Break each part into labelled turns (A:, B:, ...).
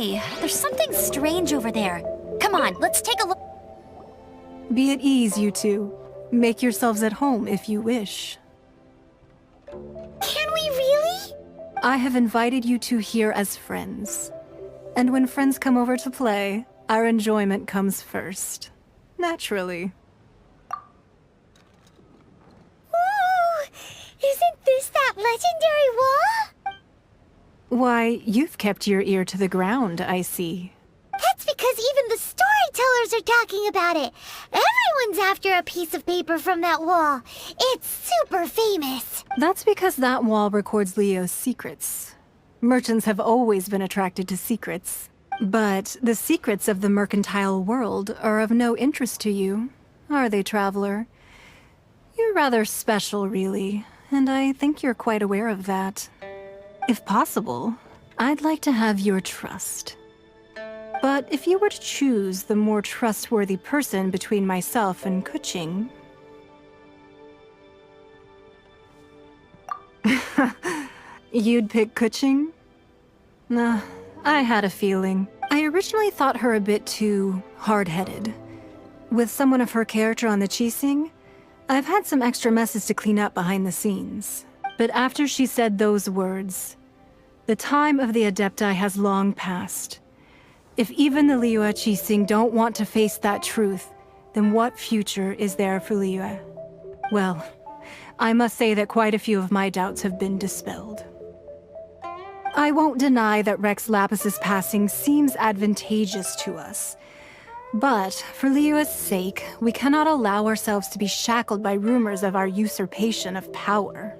A: Hey, there's something strange over there. Come on, let's take a look.
B: Be at ease, you two. Make yourselves at home if you wish.
C: Can we really?
B: I have invited you two here as friends. And when friends come over to play, our enjoyment comes first. Naturally.
C: Ooh! Isn't this that legendary wall?
B: Why, you've kept your ear to the ground, I see.
C: That's because even the storytellers are talking about it. Everyone's after a piece of paper from that wall. It's super famous.
B: That's because that wall records Leo's secrets. Merchants have always been attracted to secrets. But the secrets of the mercantile world are of no interest to you, are they, traveler? You're rather special, really, and I think you're quite aware of that. If possible, I'd like to have your trust. But if you were to choose the more trustworthy person between myself and Kuching... You'd pick Kuching? Nah, I had a feeling. I originally thought her a bit too hard-headed. With someone of her character on the Qixing, I've had some extra messes to clean up behind the scenes. But after she said those words, the time of the Adepti has long passed. If even the Liyue Qixing don't want to face that truth, then what future is there for Liyue? Well, I must say that quite a few of my doubts have been dispelled. I won't deny that Rex Lapis's passing seems advantageous to us. But for Liyue's sake, we cannot allow ourselves to be shackled by rumors of our usurpation of power.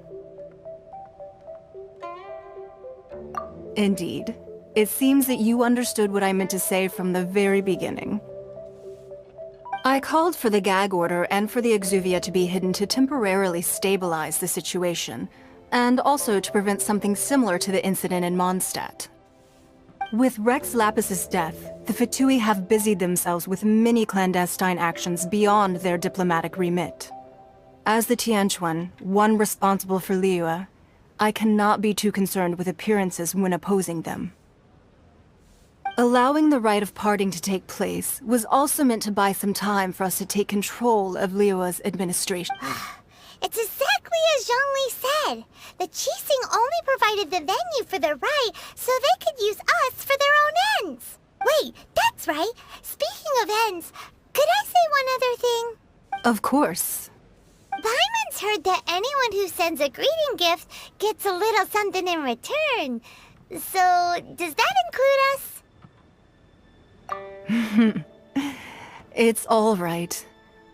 B: Indeed. It seems that you understood what I meant to say from the very beginning. I called for the gag order and for the Exuvia to be hidden to temporarily stabilize the situation, and also to prevent something similar to the incident in Mondstadt. With Rex Lapis's death, the Fatui have busied themselves with many clandestine actions beyond their diplomatic remit. As the Tianquan, one responsible for Liyue, I cannot be too concerned with appearances when opposing them. Allowing the rite of parting to take place was also meant to buy some time for us to take control of Liyue's administration.
C: It's exactly as Zhongli said. The Qixing only provided the venue for the rite so they could use us for their own ends. Wait, that's right. Speaking of ends, could I say one other thing?
B: Of course.
C: Paimon's heard that anyone who sends a greeting gift gets a little something in return. So, does that include us?
B: It's all right.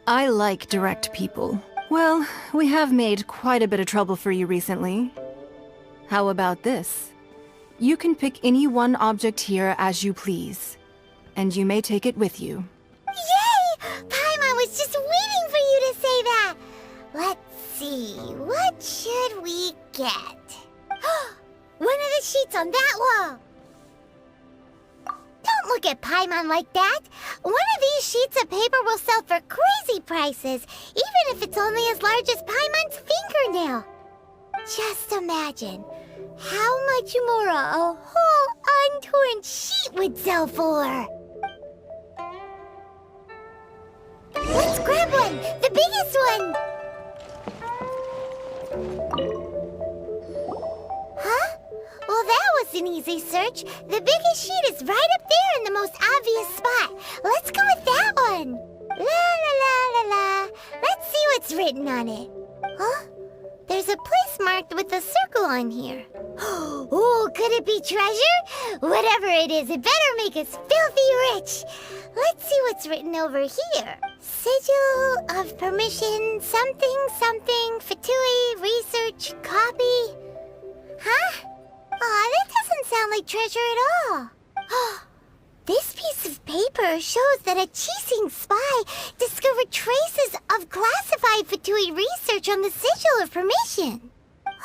B: I like direct people. Well, we have made quite a bit of trouble for you recently. How about this? You can pick any one object here as you please, and you may take it with you.
C: Yay! Paimon was just waiting for you to say that! Let's see, what should we get? One of the sheets on that wall! Don't look at Paimon like that! One of these sheets of paper will sell for crazy prices, even if it's only as large as Paimon's fingernail. Just imagine how much more a whole untorn sheet would sell for. Let's grab one! The biggest one! Huh? Well, that was an easy search. The biggest sheet is right up there in the most obvious spot. Let's go with that one. La la la la la. Let's see what's written on it. Huh? There's a place marked with a circle on here. Oh, could it be treasure? Whatever it is, it better make us filthy rich. Let's see what's written over here. Sigil of permission, something, something, Fatui, research, copy. Huh? Aw, that doesn't sound like treasure at all. This piece of paper shows that a Qixing spy discovered traces of classified Fatui research on the Sigil of Permission.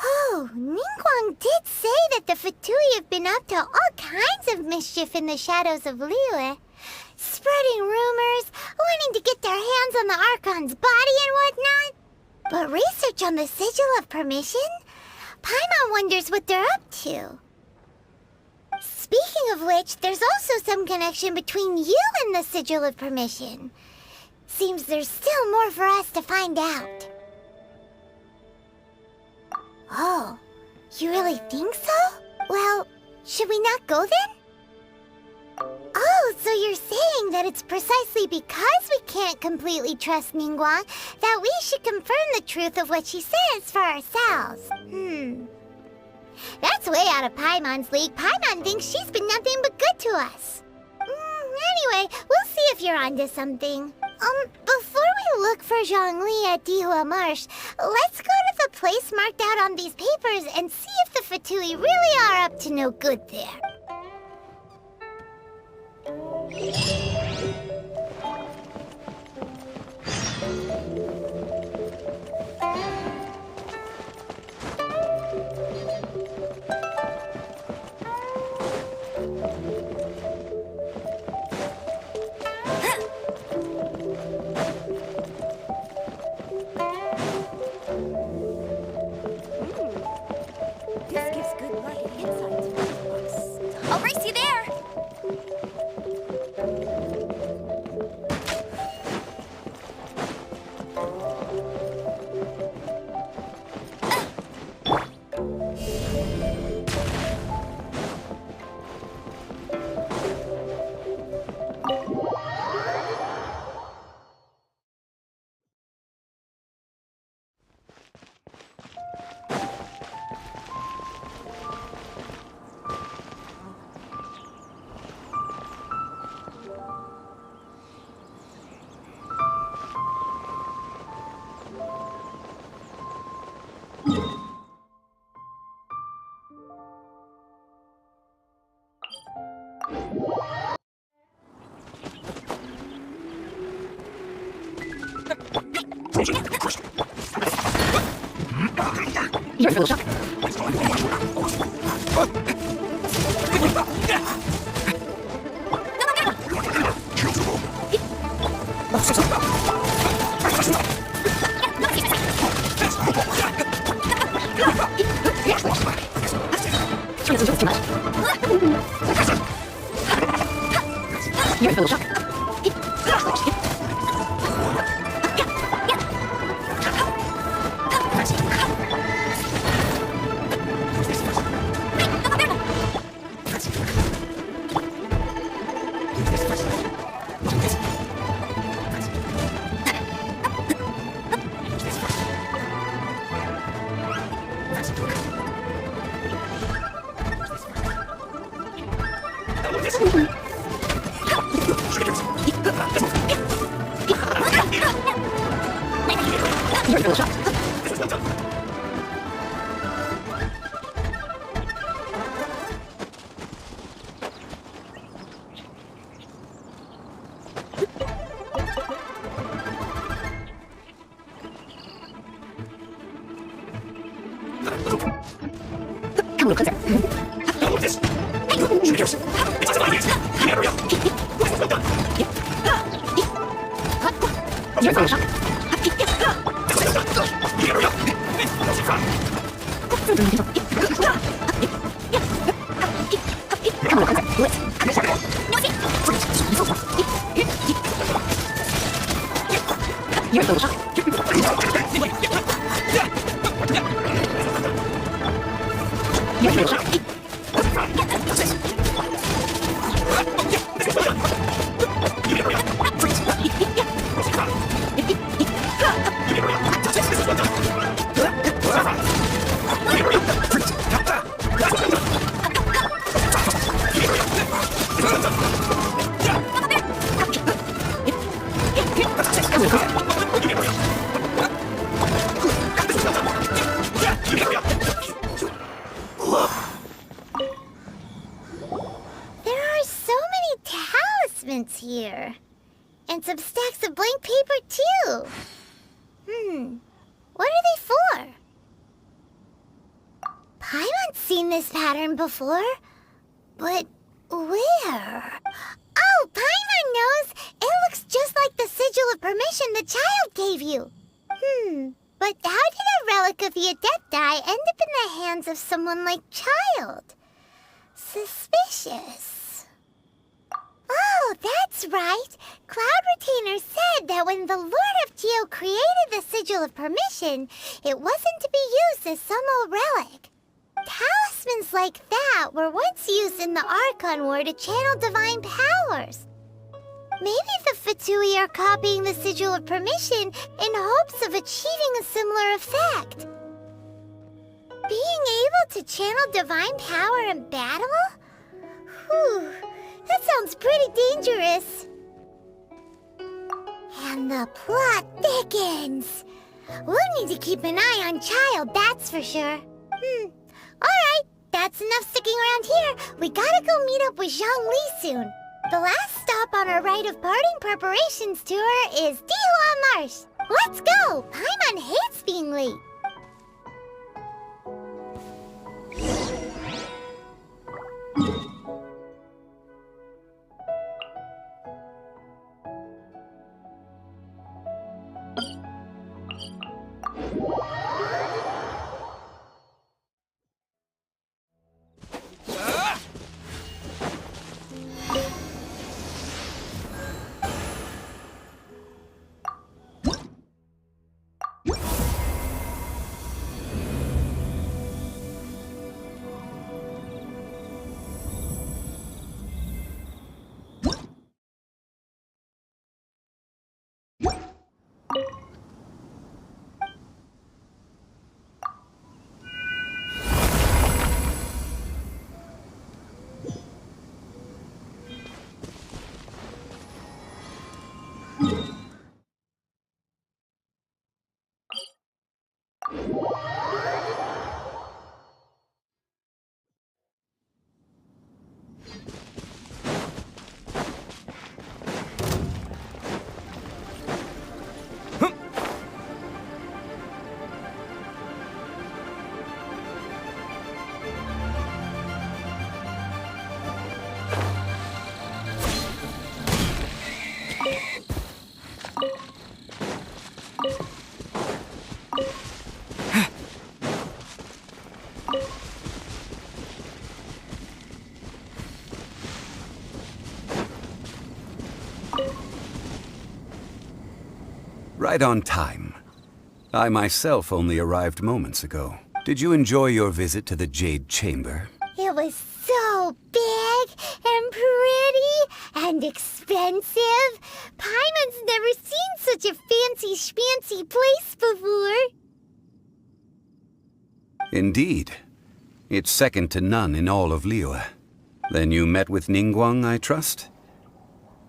C: Oh, Ningguang did say that the Fatui have been up to all kinds of mischief in the shadows of Liyue. Spreading rumors, wanting to get their hands on the Archon's body and whatnot. But research on the Sigil of Permission? Paimon wonders what they're up to. Speaking of which, there's also some connection between you and the Sigil of Permission. Seems there's still more for us to find out. Oh, you really think so? Well, should we not go then? Oh, so you're saying that it's precisely because we can't completely trust Ningguang that we should confirm the truth of what she says for ourselves. That's way out of Paimon's league. Paimon thinks she's been nothing but good to us. Anyway, we'll see if you're onto something. Before we look for Zhongli at Dihua Marsh, let's go to the place marked out on these papers and see if the Fatui really are up to no good there.
A: This gives good light and insight. I'll race you there!
B: You're full of shock. You're full of shock. You're full of shock. Come on, Corsair. You're full of shock. Come on, Corsair. Do it. You're full of shock. You're full of shock.
C: Here. And some stacks of blank paper, too. What are they for? Paimon's seen this pattern before. But where? Oh, Paimon knows! It looks just like the Sigil of Permission the child gave you. But how did a relic of the Adepti end up in the hands of someone like Child? Suspicious. Oh, that's right. Cloud Retainer said that when the Lord of Geo created the Sigil of Permission, it wasn't to be used as some old relic. Talismans like that were once used in the Archon War to channel divine powers. Maybe the Fatui are copying the Sigil of Permission in hopes of achieving a similar effect. Being able to channel divine power in battle? Whew, that sounds pretty dangerous. And the plot thickens. We'll need to keep an eye on Child, that's for sure. Alright, that's enough sticking around here. We gotta go meet up with Zhang Li soon. The last stop on our rite of parting preparations tour is Dihua Marsh. Let's go! Paimon hates being late.
D: Right on time. I myself only arrived moments ago. Did you enjoy your visit to the Jade Chamber?
C: It was so big and pretty and expensive. Paimon's never seen such a fancy schmancy place before.
D: Indeed. It's second to none in all of Liyue. Then you met with Ningguang, I trust?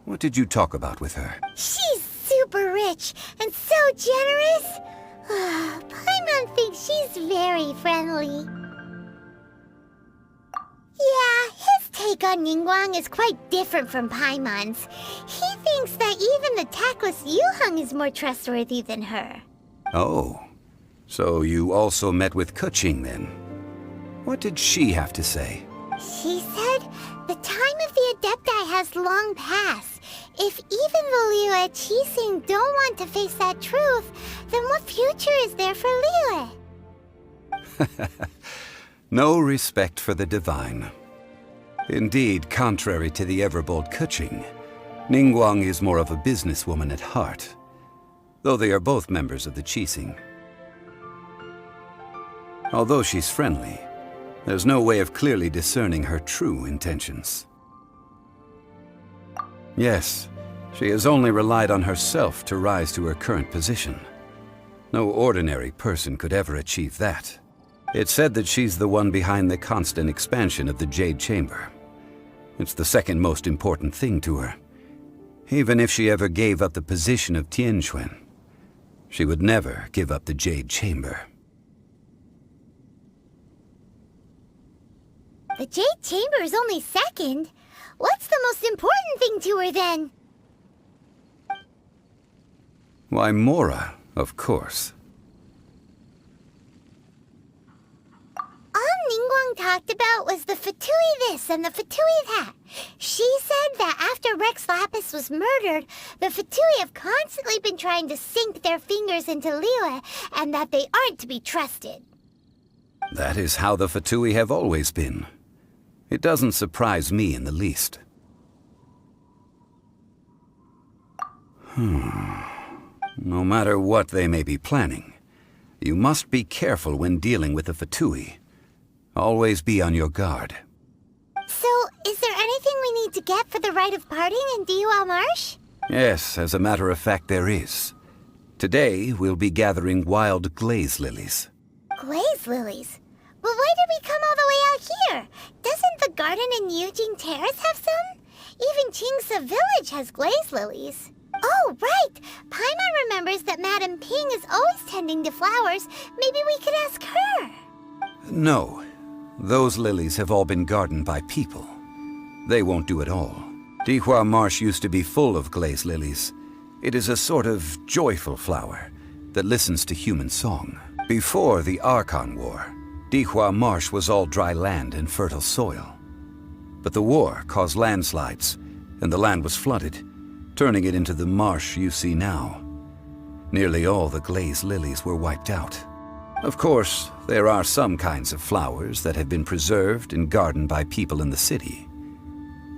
D: What did you talk about with her?
C: She's super rich and so generous. Paimon thinks she's very friendly. Yeah, his take on Ningguang is quite different from Paimon's. He thinks that even the tactless Yuheng is more trustworthy than her.
D: Oh, so you also met with Keqing then? What did she have to say?
C: She said the time of the Adepti has long passed. If even the Liyue Qixing don't want to face that truth, then what future is there for Liyue?
D: No respect for the divine. Indeed, contrary to the ever-bold Keqing, Ningguang is more of a businesswoman at heart, though they are both members of the Qixing. Although she's friendly, there's no way of clearly discerning her true intentions. Yes, she has only relied on herself to rise to her current position. No ordinary person could ever achieve that. It's said that she's the one behind the constant expansion of the Jade Chamber. It's the second most important thing to her. Even if she ever gave up the position of Tianquan, she would never give up the Jade Chamber.
C: The Jade Chamber is only second. What's the most important thing to her, then?
D: Why, Mora, of course.
C: All Ningguang talked about was the Fatui this and the Fatui that. She said that after Rex Lapis was murdered, the Fatui have constantly been trying to sink their fingers into Liyue, and that they aren't to be trusted.
D: That is how the Fatui have always been. It doesn't surprise me in the least. No matter what they may be planning, you must be careful when dealing with the Fatui. Always be on your guard.
C: So, is there anything we need to get for the rite of parting in Diwa Marsh?
D: Yes, as a matter of fact, there is. Today, we'll be gathering wild glaze lilies.
C: Glaze lilies? Well, why did we come all the way out here? Doesn't the garden in Yujing Terrace have some? Even Qingse Village has glaze lilies. Oh, right! Paimon remembers that Madame Ping is always tending to flowers. Maybe we could ask her.
D: No. Those lilies have all been gardened by people. They won't do it all. Dihua Marsh used to be full of glaze lilies. It is a sort of joyful flower that listens to human song. Before the Archon War, Dihua Marsh was all dry land and fertile soil. But the war caused landslides, and the land was flooded, turning it into the marsh you see now. Nearly all the glaze lilies were wiped out. Of course, there are some kinds of flowers that have been preserved and gardened by people in the city.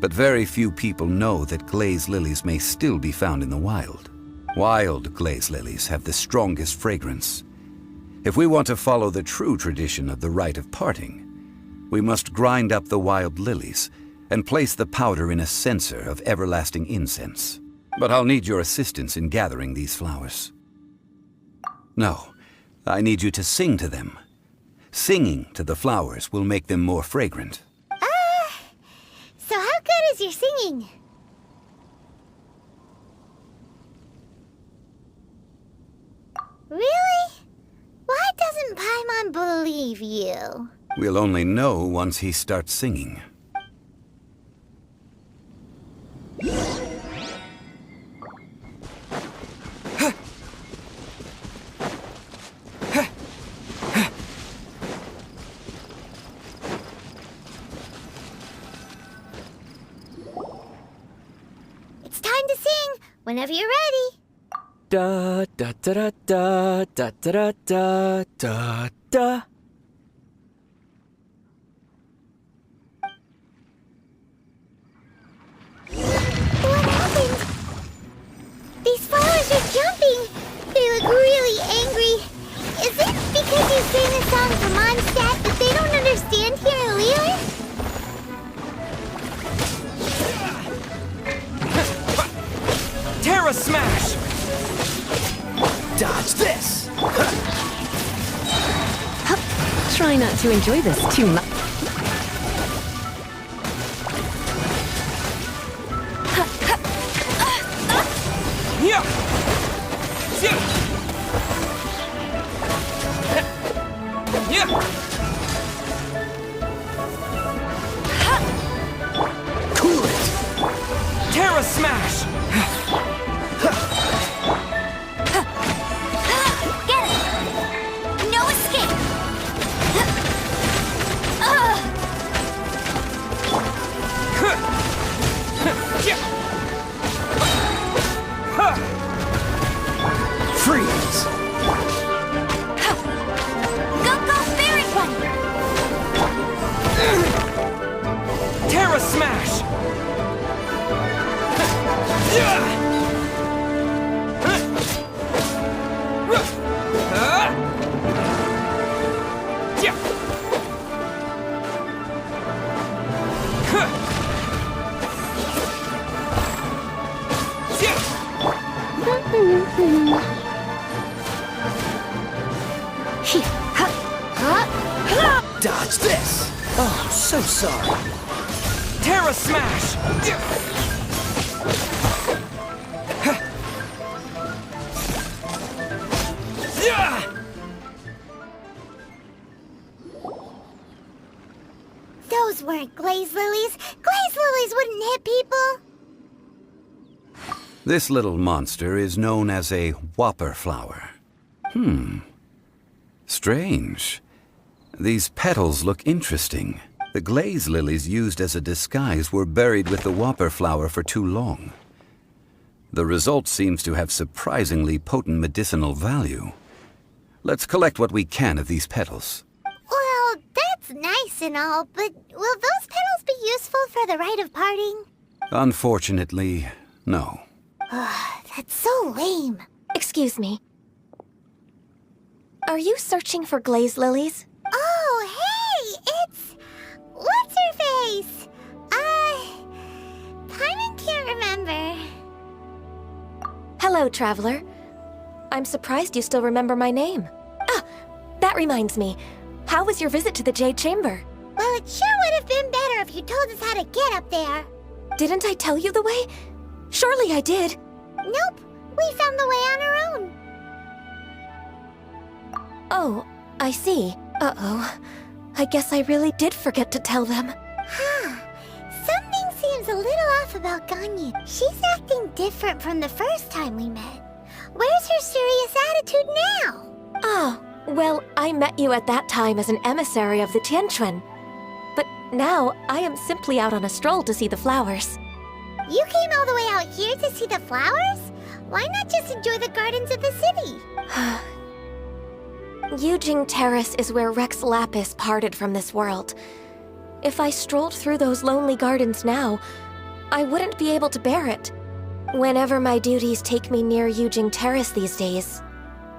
D: But very few people know that glaze lilies may still be found in the wild. Wild glaze lilies have the strongest fragrance. If we want to follow the true tradition of the rite of parting, we must grind up the wild lilies and place the powder in a censer of everlasting incense. But I'll need your assistance in gathering these flowers. No, I need you to sing to them. Singing to the flowers will make them more fragrant.
C: So how good is your singing? Really? Why doesn't Paimon believe you?
D: We'll only know once he starts singing.
C: It's time to sing, whenever you're ready.
E: Da da da da da da da da da da.
C: What happened? These flowers are jumping. They look really angry. Is it because you sang a song for Mondstadt that they don't understand here in Leland?
E: Terra Smash! Dodge this!
F: Try not to enjoy this too much.
E: Yeah! Yeah! Yeah! Cool it! Terra Smash!
A: Get it! No escape!
E: Freeze!
A: Go, go, Fairy One!
E: Terra Smash! Dodge this! Oh, I'm so sorry. Terra Smash!
C: Those weren't glaze lilies. Glaze lilies wouldn't hit people.
D: This little monster is known as a whopper flower. Strange. These petals look interesting. The glaze lilies used as a disguise were buried with the whopper flower for too long. The result seems to have surprisingly potent medicinal value. Let's collect what we can of these petals.
C: Well, that's nice nice and all, but will those petals be useful for the rite of parting?
D: Unfortunately, no.
C: That's so lame.
F: Excuse me. Are you searching for glaze lilies?
C: Oh, hey! It's... What's-her-face? Paimon can't remember.
F: Hello, traveler. I'm surprised you still remember my name. Ah, that reminds me. How was your visit to the Jade Chamber?
C: Well, it sure would have been better if you told us how to get up there.
F: Didn't I tell you the way? Surely I did.
C: Nope, we found the way on our own.
F: Oh, I see. Uh-oh. I guess I really did forget to tell them.
C: Huh. Something seems a little off about Ganyu. She's acting different from the first time we met. Where's her serious attitude now?
F: Ah, well, I met you at that time as an emissary of the Tianquan. But now, I am simply out on a stroll to see the flowers.
C: You came all the way out here to see the flowers? Why not just enjoy the gardens of the city?
F: Yujing Terrace is where Rex Lapis parted from this world. If I strolled through those lonely gardens now, I wouldn't be able to bear it. Whenever my duties take me near Yujing Terrace these days,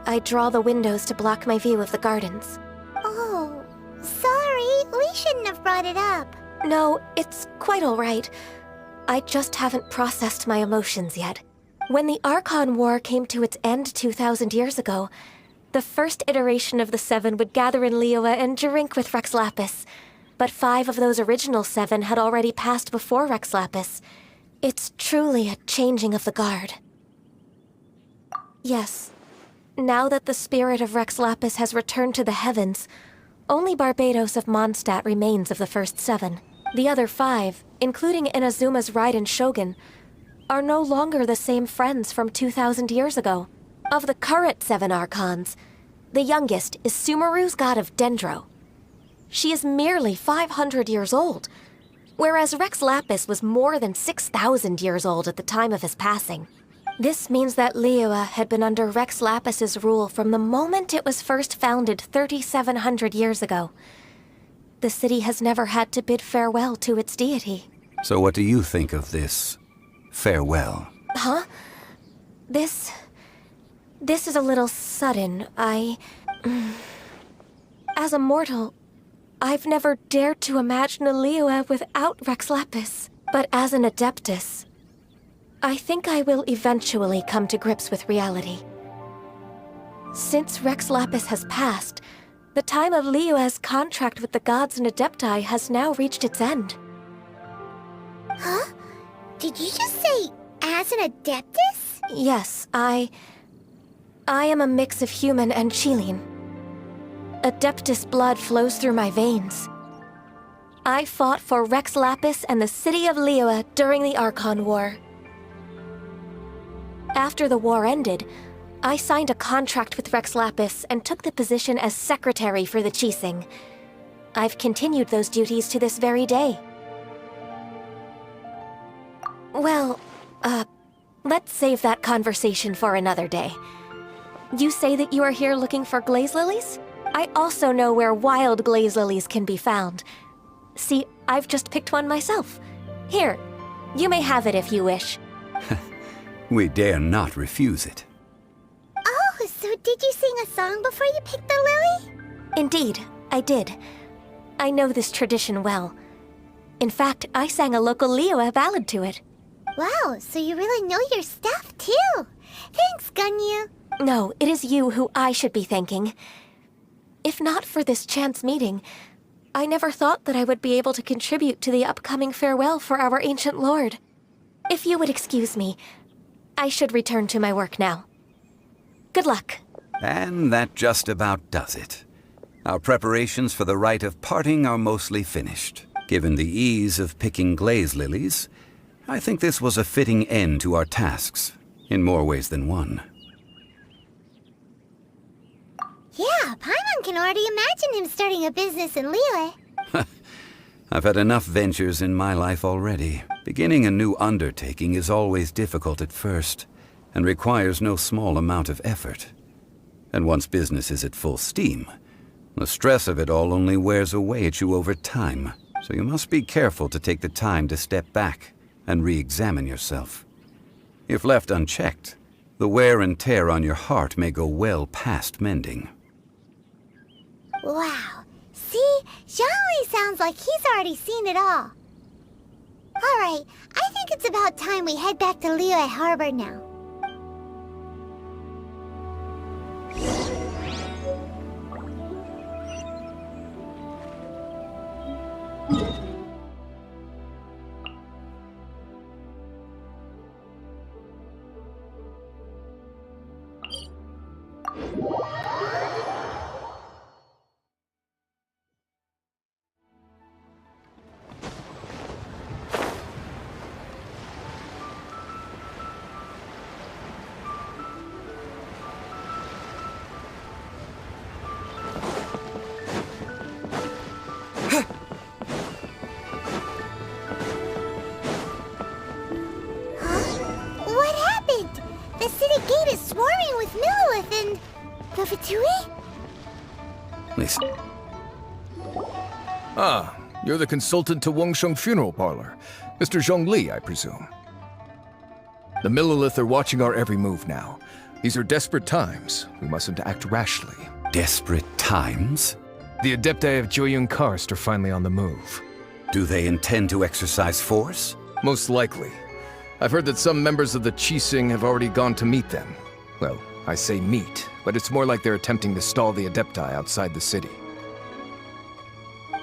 F: I draw the windows to block my view of the gardens.
C: Oh, sorry, we shouldn't have brought it up.
F: No, it's quite all right. I just haven't processed my emotions yet. When the Archon War came to its end 2,000 years ago, the first iteration of the Seven would gather in Liyue and drink with Rex Lapis. But 5 of those original 7 had already passed before Rex Lapis. It's truly a changing of the guard. Yes. Now that the spirit of Rex Lapis has returned to the heavens, only Barbados of Mondstadt remains of the first 7. The other 5, including Inazuma's Raiden Shogun, are no longer the same friends from 2,000 years ago. Of the current 7 Archons, the youngest is Sumeru's god of Dendro. She is merely 500 years old, whereas Rex Lapis was more than 6,000 years old at the time of his passing. This means that Liyue had been under Rex Lapis's rule from the moment it was first founded 3,700 years ago. The city has never had to bid farewell to its deity.
D: So what do you think of this farewell?
F: Huh? This is a little sudden. As a mortal, I've never dared to imagine a Liyue without Rex Lapis. But as an Adeptus, I think I will eventually come to grips with reality. Since Rex Lapis has passed, the time of Liyue's contract with the gods and Adepti has now reached its end.
C: Huh? Did you just say, as an Adeptus?
F: Yes, I am a mix of human and Qilin. Adeptus blood flows through my veins. I fought for Rex Lapis and the city of Liyue during the Archon War. After the war ended, I signed a contract with Rex Lapis and took the position as secretary for the Qixing. I've continued those duties to this very day. Well, let's save that conversation for another day. You say that you are here looking for glaze lilies? I also know where wild glaze lilies can be found. See, I've just picked one myself. Here, you may have it if you wish.
D: We dare not refuse it.
C: Oh, so did you sing a song before you picked the lily?
F: Indeed, I did. I know this tradition well. In fact, I sang a local Liyue ballad to it.
C: Wow, so you really know your stuff, too. Thanks, Ganyu.
F: No, it is you who I should be thanking. If not for this chance meeting, I never thought that I would be able to contribute to the upcoming farewell for our ancient lord. If you would excuse me, I should return to my work now. Good luck.
D: And that just about does it. Our preparations for the rite of parting are mostly finished. Given the ease of picking glaze lilies, I think this was a fitting end to our tasks, in more ways than one.
C: Yeah, Paimon can already imagine him starting a business in Liyue.
D: I've had enough ventures in my life already. Beginning a new undertaking is always difficult at first, and requires no small amount of effort. And once business is at full steam, The stress of it all only wears away at you over time, so you must be careful to take the time to step back and re-examine yourself. If left unchecked, the wear and tear on your heart may go well past mending.
C: Wow. See? Zhongli sounds like he's already seen it all. Alright, I think it's about time we head back to Liyue Harbor now. What happened? The city gate is swarming with Millilith and... the Fatui?
D: Listen.
G: Ah, you're the consultant to Wangsheng Funeral Parlor. Mr. Zhongli, I presume. The Millilith are watching our every move now. These are desperate times. We mustn't act rashly.
D: Desperate times?
G: The Adepti of Joyun Karst are finally on the move.
D: Do they intend to exercise force?
G: Most likely. I've heard that some members of the Qixing have already gone to meet them. Well, I say meet, but it's more like they're attempting to stall the Adepti outside the city.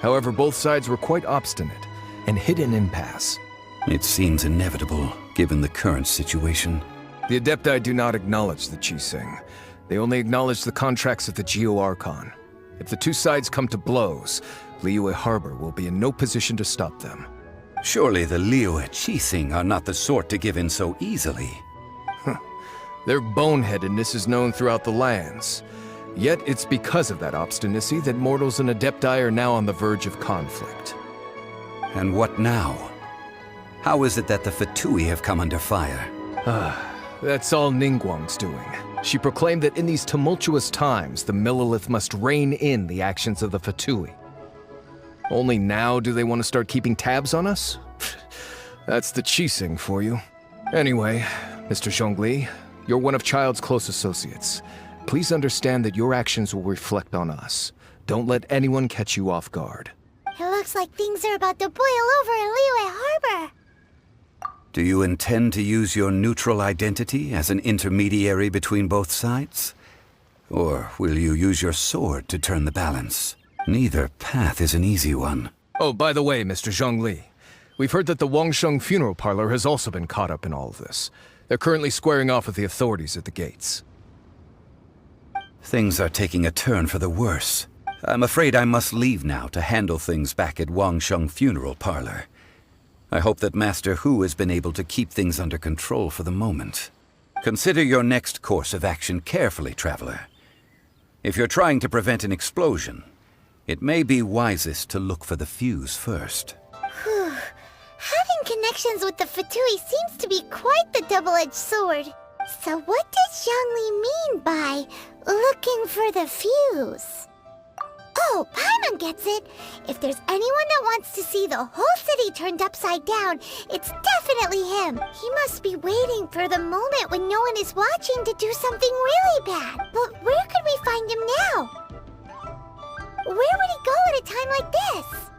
G: However, both sides were quite obstinate and hit an impasse.
D: It seems inevitable, given the current situation.
G: The Adepti do not acknowledge the Qixing. They only acknowledge the contracts of the Geo Archon. If the two sides come to blows, Liyue Harbor will be in no position to stop them.
D: Surely the Liyue Qixing are not the sort to give in so easily.
G: Their boneheadedness is known throughout the lands. Yet it's because of that obstinacy that mortals and Adepti are now on the verge of conflict.
D: And what now? How is it that the Fatui have come under fire?
G: That's all Ningguang's doing. She proclaimed that in these tumultuous times, the Millilith must rein in the actions of the Fatui. Only now do they want to start keeping tabs on us? That's the Qixing for you. Anyway, Mr. Zhongli, you're one of Child's close associates. Please understand that your actions will reflect on us. Don't let anyone catch you off guard.
C: It looks like things are about to boil over in Liyue Harbor.
D: Do you intend to use your neutral identity as an intermediary between both sides? Or will you use your sword to turn the balance? Neither path is an easy one.
G: Oh, by the way, Mr. Zhongli, we've heard that the Wangsheng Funeral Parlor has also been caught up in all of this. They're currently squaring off with the authorities at the gates.
D: Things are taking a turn for the worse. I'm afraid I must leave now to handle things back at Wangsheng Funeral Parlor. I hope that Master Hu has been able to keep things under control for the moment. Consider your next course of action carefully, Traveler. If you're trying to prevent an explosion, it may be wisest to look for the fuse first.
C: Whew. Having connections with the Fatui seems to be quite the double-edged sword. So what does Zhongli mean by looking for the fuse? Oh, Paimon gets it. If there's anyone that wants to see the whole city turned upside down, it's definitely him. He must be waiting for the moment when no one is watching to do something really bad. But where could we find him now? Where would he go at a time like this?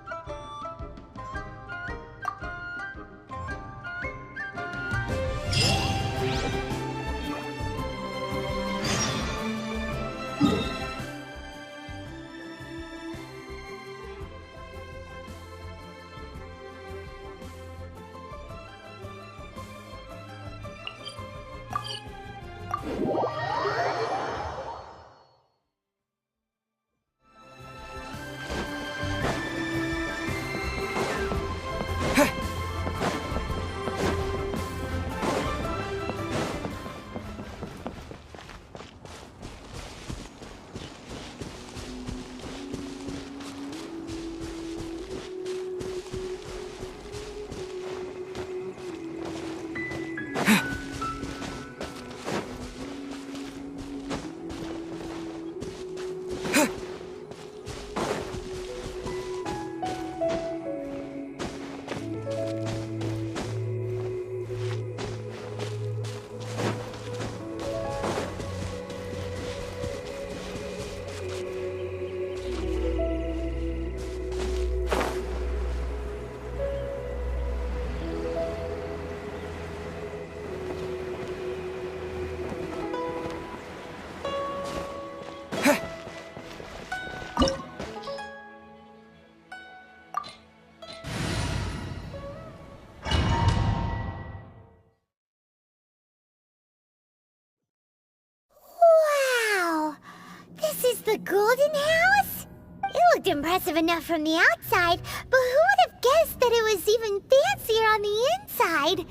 C: The Golden House? It looked impressive enough from the outside, but who would have guessed that it was even fancier on the inside?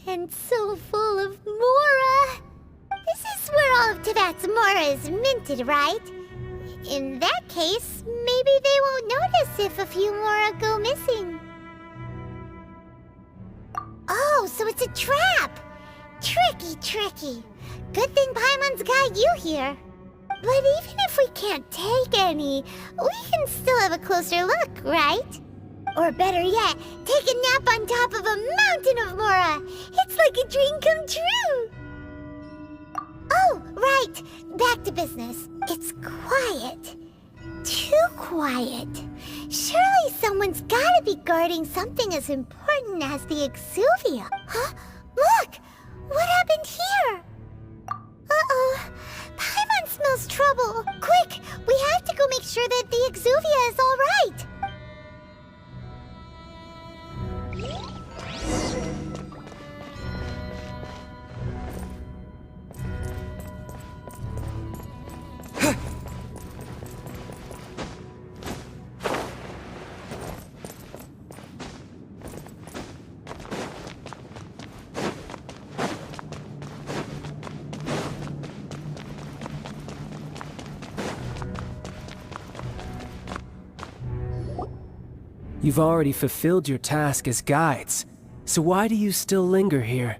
C: And so full of Mora. This is where all of Tibet's Mora is minted, right? In that case, maybe they won't notice if a few Mora go missing. Oh, so it's a trap! Tricky, tricky. Good thing Paimon's got you here. But even if we can't take any, we can still have a closer look, right? Or better yet, take a nap on top of a mountain of Mora. It's like a dream come true. Oh, right. Back to business. It's quiet. Too quiet. Surely someone's gotta be guarding something as important as the Exuvia. Huh? Look! What happened here? Uh-oh. Paimon smells trouble. Quick! We have to go make sure that the Exuvia is all right.
H: You've already fulfilled your task as guides, so why do you still linger here?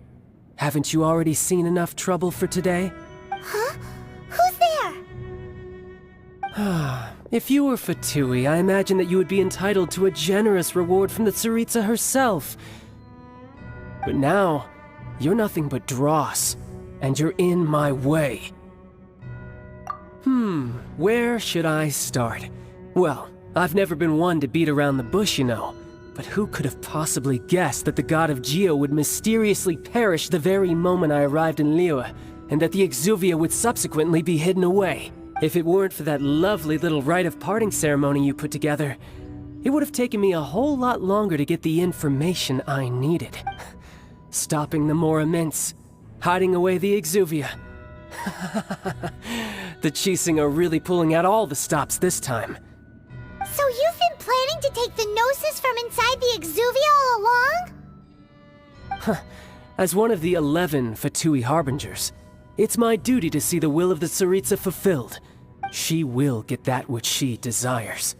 H: Haven't you already seen enough trouble for today?
C: Huh? Who's there?
H: If you were Fatui, I imagine that you would be entitled to a generous reward from the Tsaritsa herself. But now, you're nothing but dross, and you're in my way. Where should I start? Well, I've never been one to beat around the bush, you know. But who could have possibly guessed that the god of Geo would mysteriously perish the very moment I arrived in Liyue, and that the Exuvia would subsequently be hidden away? If it weren't for that lovely little rite of parting ceremony you put together, it would have taken me a whole lot longer to get the information I needed. Stopping the Mora mints, hiding away the Exuvia. The Chising are really pulling out all the stops this time.
C: So you've been planning to take the Gnosis from inside the Exuvia all along?
H: As one of the 11 Fatui Harbingers, it's my duty to see the will of the Tsaritsa fulfilled. She will get that which she desires.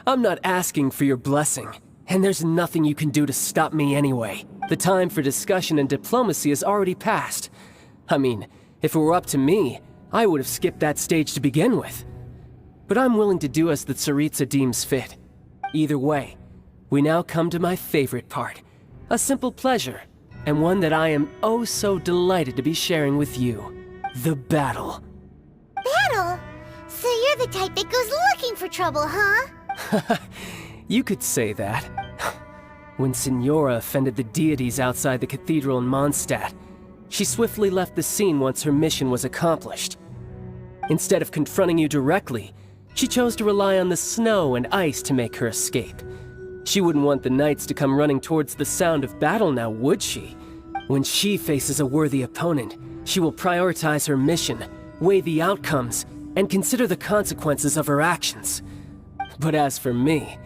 H: I'm not asking for your blessing, and there's nothing you can do to stop me anyway. The time for discussion and diplomacy has already passed. I mean, if it were up to me, I would have skipped that stage to begin with. But I'm willing to do as the Tsaritsa deems fit. Either way, we now come to my favorite part. A simple pleasure, and one that I am oh so delighted to be sharing with you. The battle.
C: Battle? So you're the type that goes looking for trouble, huh?
H: You could say that. When Signora offended the deities outside the cathedral in Mondstadt, she swiftly left the scene once her mission was accomplished. Instead of confronting you directly, she chose to rely on the snow and ice to make her escape. She wouldn't want the knights to come running towards the sound of battle now, would she? When she faces a worthy opponent, she will prioritize her mission, weigh the outcomes, and consider the consequences of her actions. But as for me,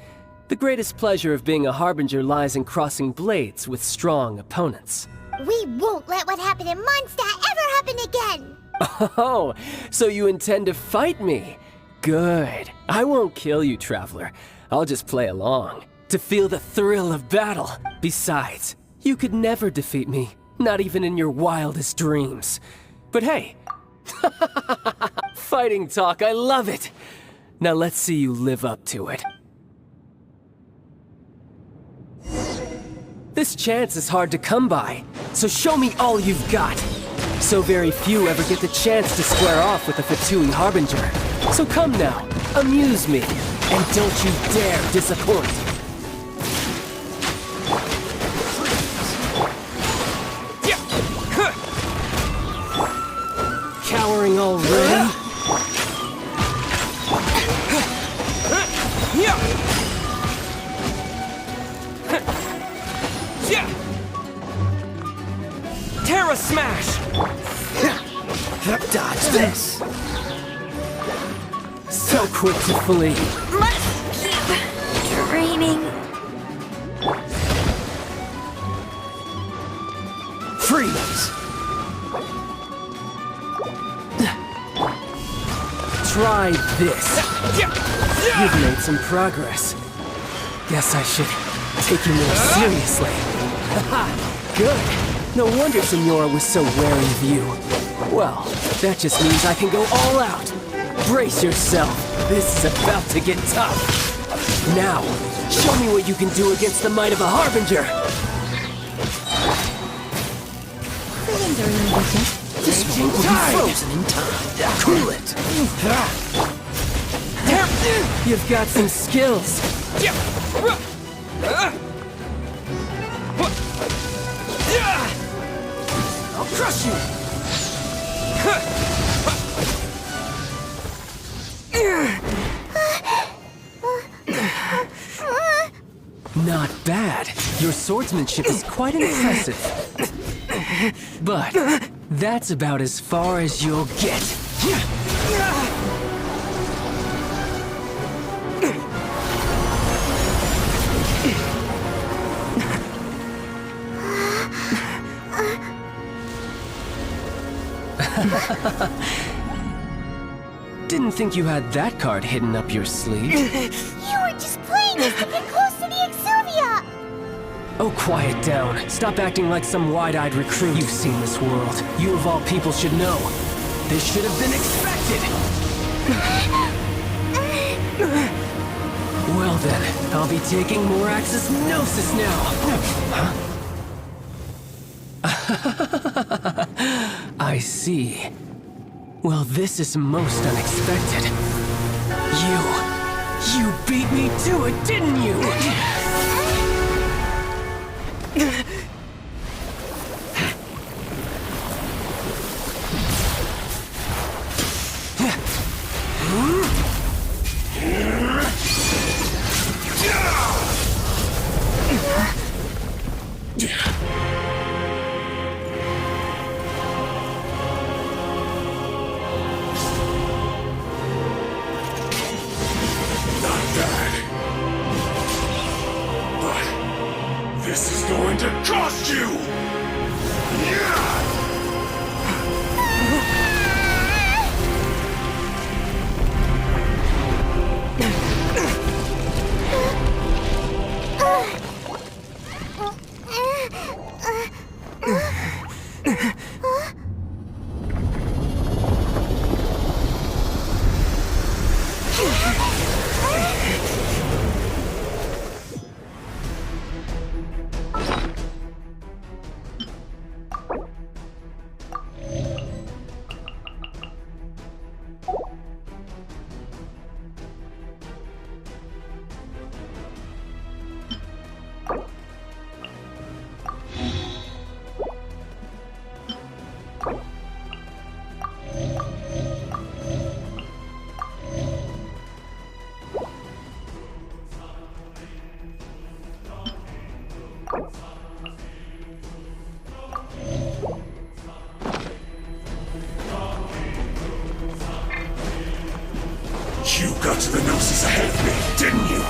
H: the greatest pleasure of being a Harbinger lies in crossing blades with strong opponents.
C: We won't let what happened in Mondstadt ever happen again!
H: Oh, so you intend to fight me? Good. I won't kill you, Traveler. I'll just play along, to feel the thrill of battle. Besides, you could never defeat me, not even in your wildest dreams. But hey, fighting talk, I love it! Now let's see you live up to it. This chance is hard to come by, so show me all you've got. So very few ever get the chance to square off with a Fatui Harbinger. So come now, amuse me, and don't you dare disappoint. Cowering already?
E: Terra Smash!
H: Dodge this! So quick to flee.
A: Must keep training.
H: Freeze! Try this. You've made some progress. Guess I should take you more seriously. Haha, good. No wonder Senora was so wary of you. Well, that just means I can go all out. Brace yourself. This is about to get tough. Now, show me what you can do against the might of a Harbinger. This will be frozen in time. Cool it. You've got some skills. I'll crush you. Not bad. Your swordsmanship is quite impressive. But that's about as far as you'll get. Didn't think you had that card hidden up your sleeve.
C: You were just playing us to get close to the Exuvia!
H: Oh, quiet down. Stop acting like some wide-eyed recruit. You've seen this world. You of all people should know. This should have been expected! Well then, I'll be taking more Axis Gnosis now. I see. Well, this is most unexpected. You beat me to it, didn't you?
I: This is going to cost you! You got to the Gnosis ahead of me, didn't you?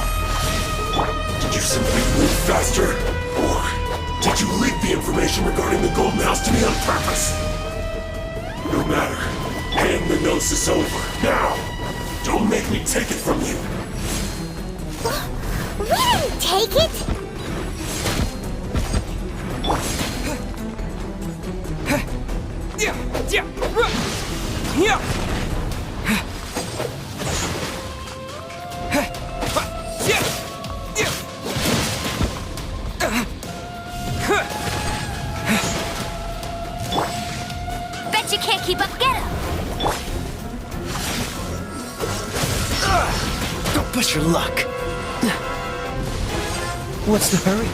I: Did you simply move faster? Or did you leak the information regarding the Golden House to me on purpose? No matter. Hand the Gnosis over, now! Don't make me take it from you!
C: We didn't take it!
A: Bet you can't keep up, get him!
E: Don't push your luck. What's the hurry?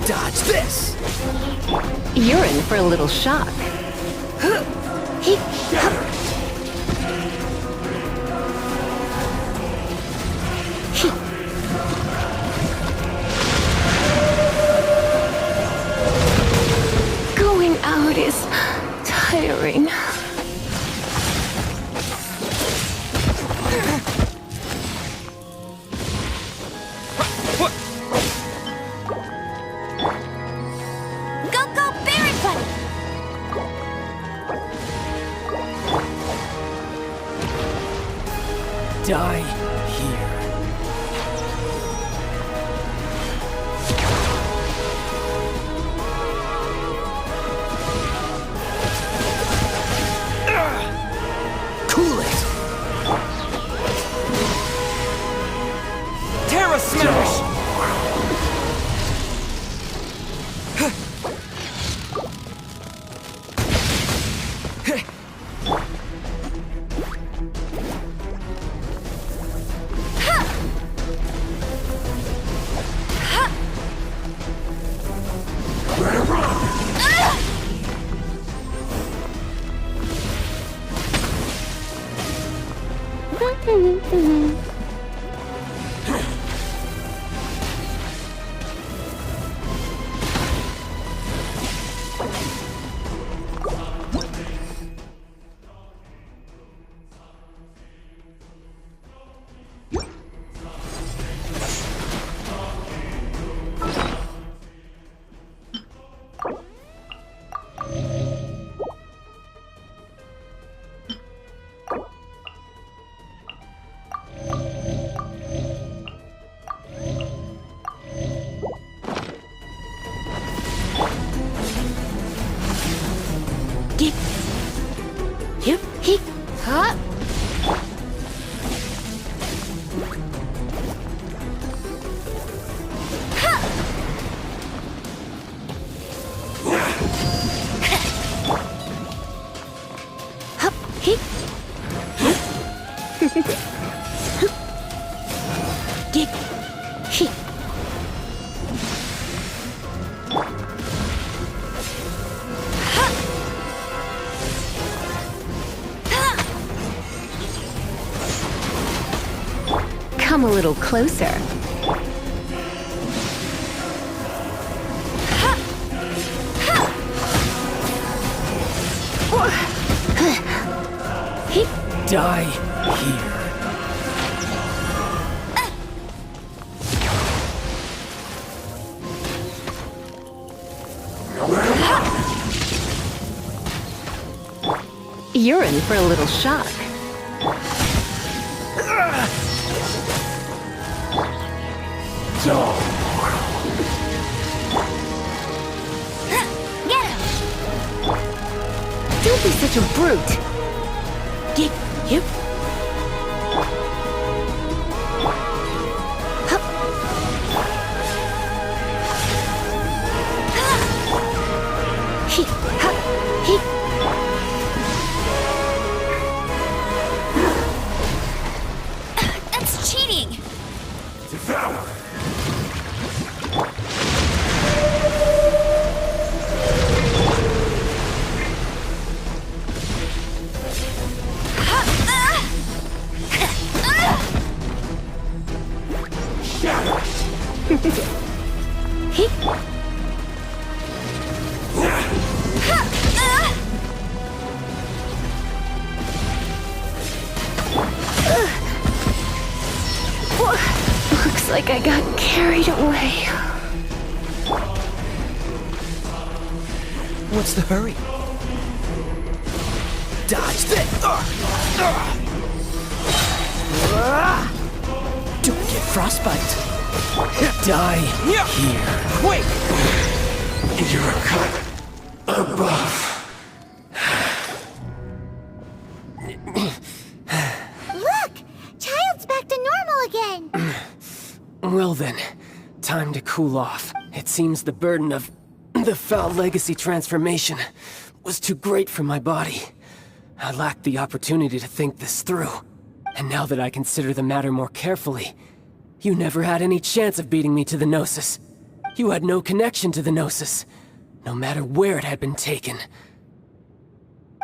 E: Dodge this!
J: You're in for a little shock. Going out is tiring. boring.
A: Go, go, Barracuda! Buddy!
H: Die here.
E: Cool it! Terra Smash!
J: Come a little closer.
H: Die here.
J: You're in for a little shock.
A: Get him!
J: Don't be such a brute.
A: Get him! That's cheating!
I: Devour!
J: Looks like I got carried away.
E: What's the hurry? Dodge this! Don't get frostbite.
H: Die here.
E: Wait!
I: You're cut above.
C: Look! Child's back to normal again!
H: Well then, time to cool off. It seems the burden of the foul legacy transformation was too great for my body. I lacked the opportunity to think this through. And now that I consider the matter more carefully, you never had any chance of beating me to the Gnosis. You had no connection to the Gnosis, no matter where it had been taken.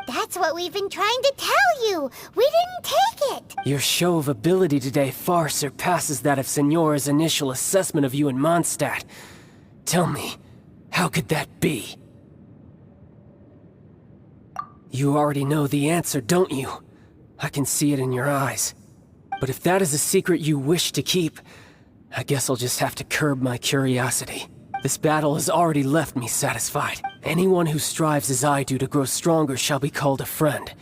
C: That's what we've been trying to tell you! We didn't take it!
H: Your show of ability today far surpasses that of Signora's initial assessment of you in Mondstadt. Tell me, how could that be? You already know the answer, don't you? I can see it in your eyes. But if that is a secret you wish to keep, I guess I'll just have to curb my curiosity. This battle has already left me satisfied. Anyone who strives as I do to grow stronger shall be called a friend.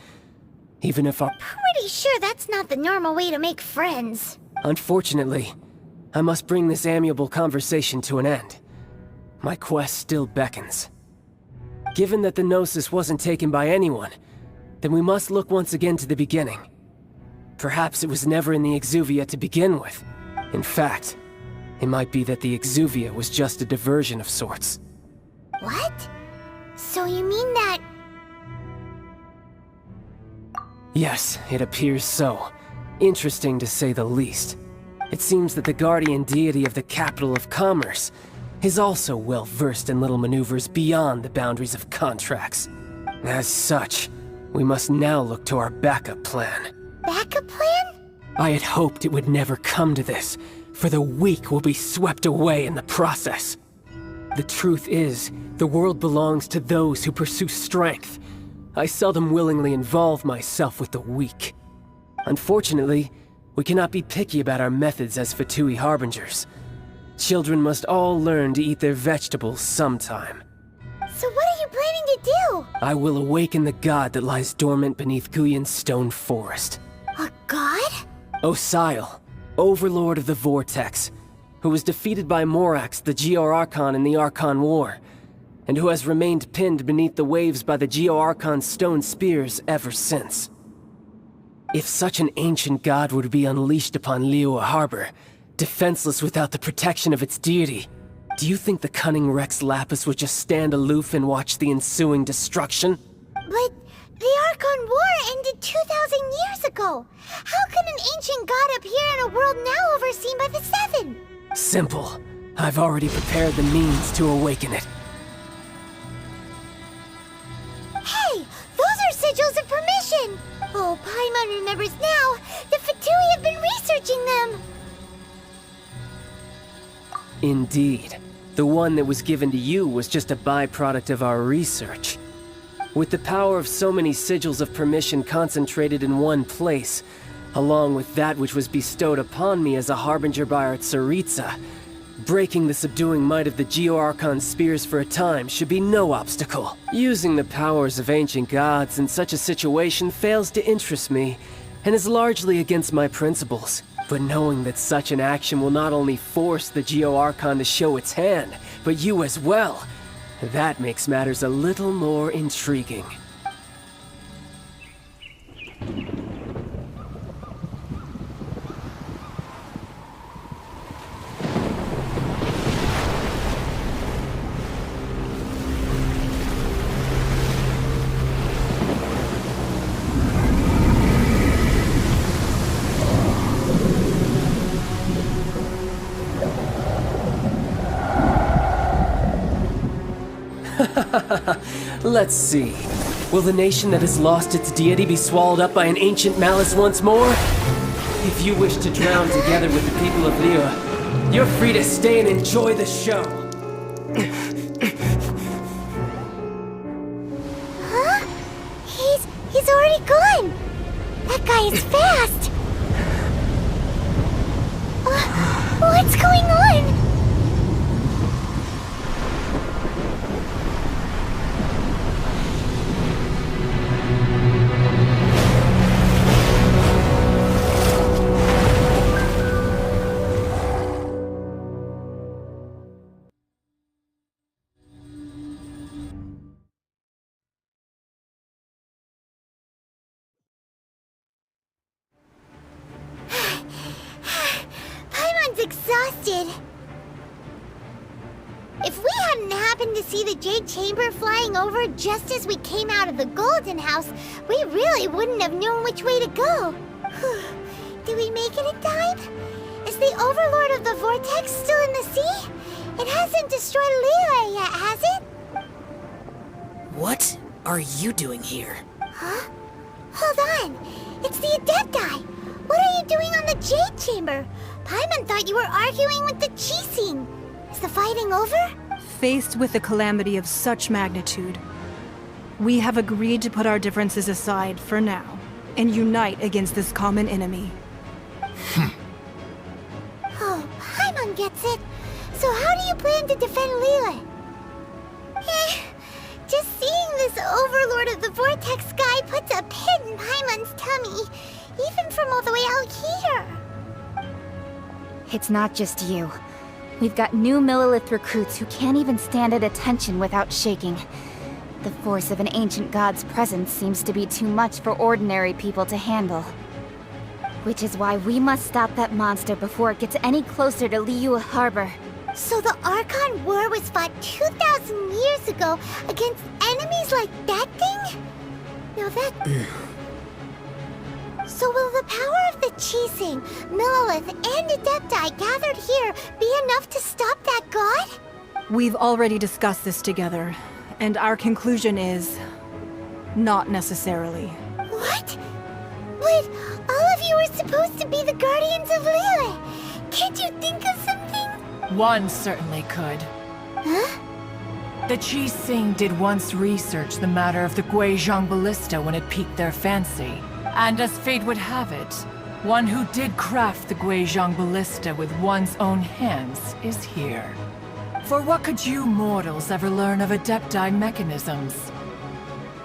H: Even if our...
C: Pretty sure that's not the normal way to make friends.
H: Unfortunately, I must bring this amiable conversation to an end. My quest still beckons. Given that the Gnosis wasn't taken by anyone, then we must look once again to the beginning. Perhaps it was never in the Exuvia to begin with. In fact, it might be that the Exuvia was just a diversion of sorts.
C: What? So you mean that...
H: Yes, it appears so. Interesting to say the least. It seems that the guardian deity of the capital of commerce is also well versed in little maneuvers beyond the boundaries of contracts. As such, we must now look to our backup plan.
C: Backup plan?
H: I had hoped it would never come to this, for the weak will be swept away in the process. The truth is, the world belongs to those who pursue strength. I seldom willingly involve myself with the weak. Unfortunately, we cannot be picky about our methods as Fatui Harbingers. Children must all learn to eat their vegetables sometime.
C: So what are you planning to do?
H: I will awaken the god that lies dormant beneath Guyon's stone forest.
C: A god?
H: Osial, overlord of the Vortex, who was defeated by Morax, the Geo-Archon in the Archon War, and who has remained pinned beneath the waves by the Geo-Archon's stone spears ever since. If such an ancient god were to be unleashed upon Liyue Harbor, defenseless without the protection of its deity, do you think the cunning Rex Lapis would just stand aloof and watch the ensuing destruction?
C: But the Archon War ended 2,000 years ago. How can an ancient god appear in a world now overseen by the Seven?
H: Simple. I've already prepared the means to awaken it.
C: Hey, those are sigils of permission! Oh, Paimon remembers now. The Fatui have been researching them.
H: Indeed. The one that was given to you was just a byproduct of our research. With the power of so many sigils of permission concentrated in one place, along with that which was bestowed upon me as a harbinger by our Tsaritsa, breaking the subduing might of the Geo-Archon spears for a time should be no obstacle. Using the powers of ancient gods in such a situation fails to interest me, and is largely against my principles. But knowing that such an action will not only force the Geo-Archon to show its hand, but you as well, that makes matters a little more intriguing. Let's see. Will the nation that has lost its deity be swallowed up by an ancient malice once more? If you wish to drown together with the people of Liyue, you're free to stay and enjoy the show.
C: Huh? He's already gone. That guy is fast. What's going on? Exhausted. If we hadn't happened to see the Jade Chamber flying over just as we came out of the Golden House, we really wouldn't have known which way to go. Did we make it in time? Is the Overlord of the Vortex still in the sea? It hasn't destroyed Liyue yet, has it?
K: What are you doing here?
C: Huh? Hold on. It's the Adept guy. What are you doing on the Jade Chamber? Paimon thought you were arguing with the Chising. Is the fighting over?
B: Faced with a calamity of such magnitude, We have agreed to put our differences aside for now and unite against this common enemy.
C: Oh, Paimon gets it. So how do you plan to defend Lila? Just seeing this Overlord of the Vortex guy puts a pit in Paimon's tummy, even from all the way out here.
J: It's not just you. We've got new Millilith recruits who can't even stand at attention without shaking. The force of an ancient god's presence seems to be too much for ordinary people to handle. Which is why we must stop that monster before it gets any closer to Liyue Harbor.
C: So the Archon War was fought 2,000 years ago against enemies like that thing? Now that... So will the power of the Qixing, Millilith, and Adepti gathered here be enough to stop that god?
B: We've already discussed this together, and our conclusion is... not necessarily.
C: What? But all of you are supposed to be the guardians of Liyue. Can't you think of something?
L: One certainly could.
C: Huh?
L: The Qixing did once research the matter of the Guizhong Ballista when it piqued their fancy. And as fate would have it, one who did craft the Guizhong Ballista with one's own hands is here. For what could you mortals ever learn of Adepti mechanisms?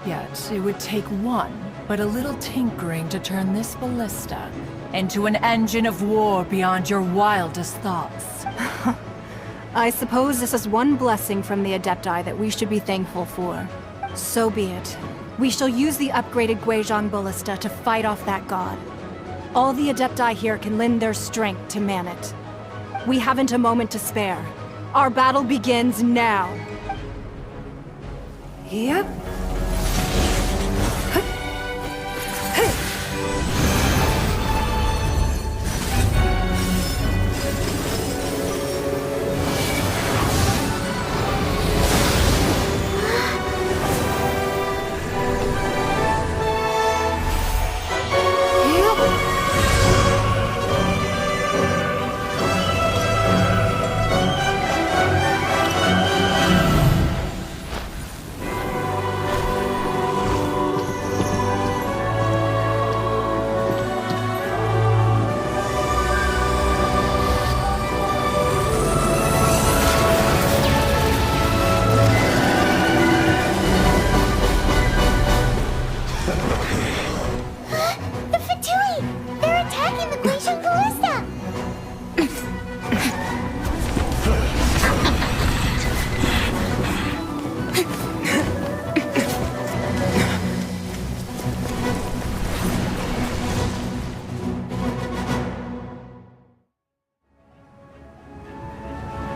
L: Yet, it would take one, but a little tinkering to turn this ballista into an engine of war beyond your wildest thoughts.
B: I suppose this is one blessing from the Adepti that we should be thankful for. So be it. We shall use the upgraded Guizhong Ballista to fight off that god. All the Adepti here can lend their strength to man it. We haven't a moment to spare. Our battle begins now. Yep.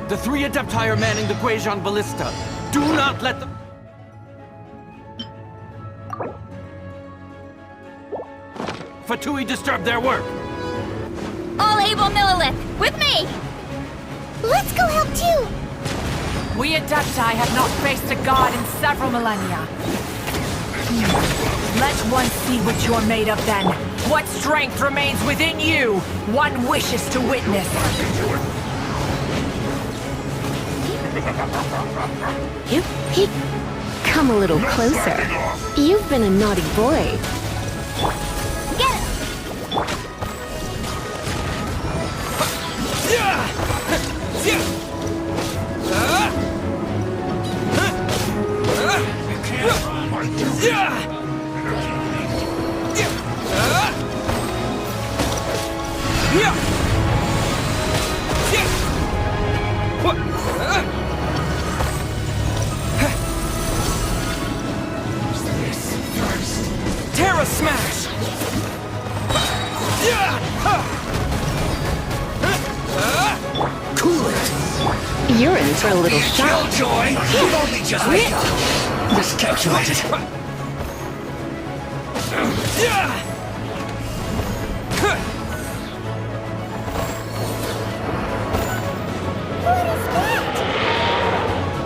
E: The three Adepti are manning the Guizhong Ballista. Do not let them... Fatui disturb their work!
A: All able Millilith, with me!
C: Let's go help too!
L: We Adepti have not faced a god in several millennia. Let one see what you're made of then. What strength remains within you, one wishes to witness.
J: You come a little closer. You've been a naughty boy.
A: Get him!
E: Terra Smash!
J: Cool it. You're in for a little shock.
I: Killjoy! You've only just begun. Miscalculated.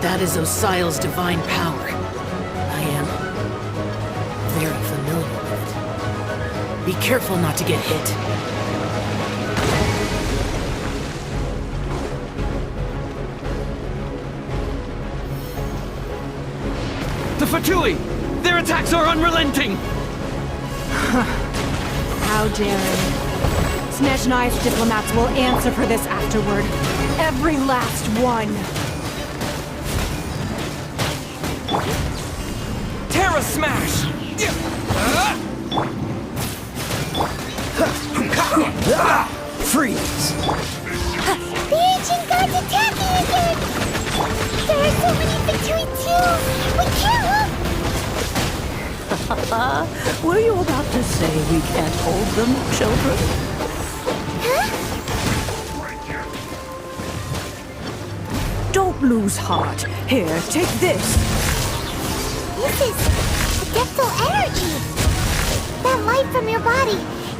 K: That is Osial's divine power. I am very familiar with it. Be careful not to get hit.
E: The Fatui! Their attacks are unrelenting!
B: How daring. Snezhnai's diplomats will answer for this afterward. Every last one.
E: Terra Smash!
G: Freeze!
C: The ancient gods attacking again! There are so many between two! We can't look!
K: Were you about to say we can't hold them, children?
C: Huh?
K: Don't lose heart. Here, take this.
C: This is adeptal energy! That light from your body,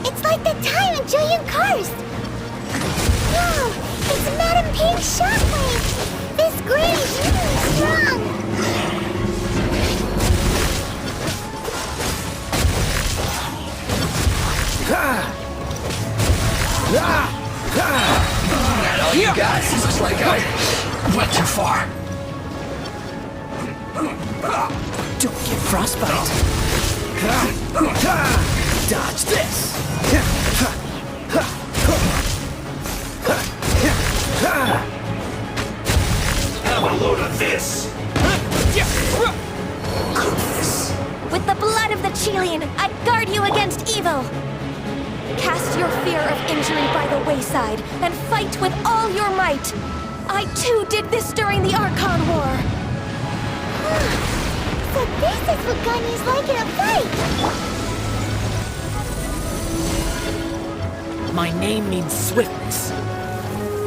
C: it's like the time in Julian Karst! Wow, it's Madame Ping's shockwave! This grid is really strong!
I: All you guys, looks like I went too far.
K: Don't get frostbite.
G: Dodge this!
I: Have a load of this. Goodness.
F: With the blood of the Chilean, I guard you against evil! Cast your fear of injury by the wayside, and fight with all your might! I too did this during the Archon War!
C: So this is what Gunny's like in a fight!
K: My name means swiftness.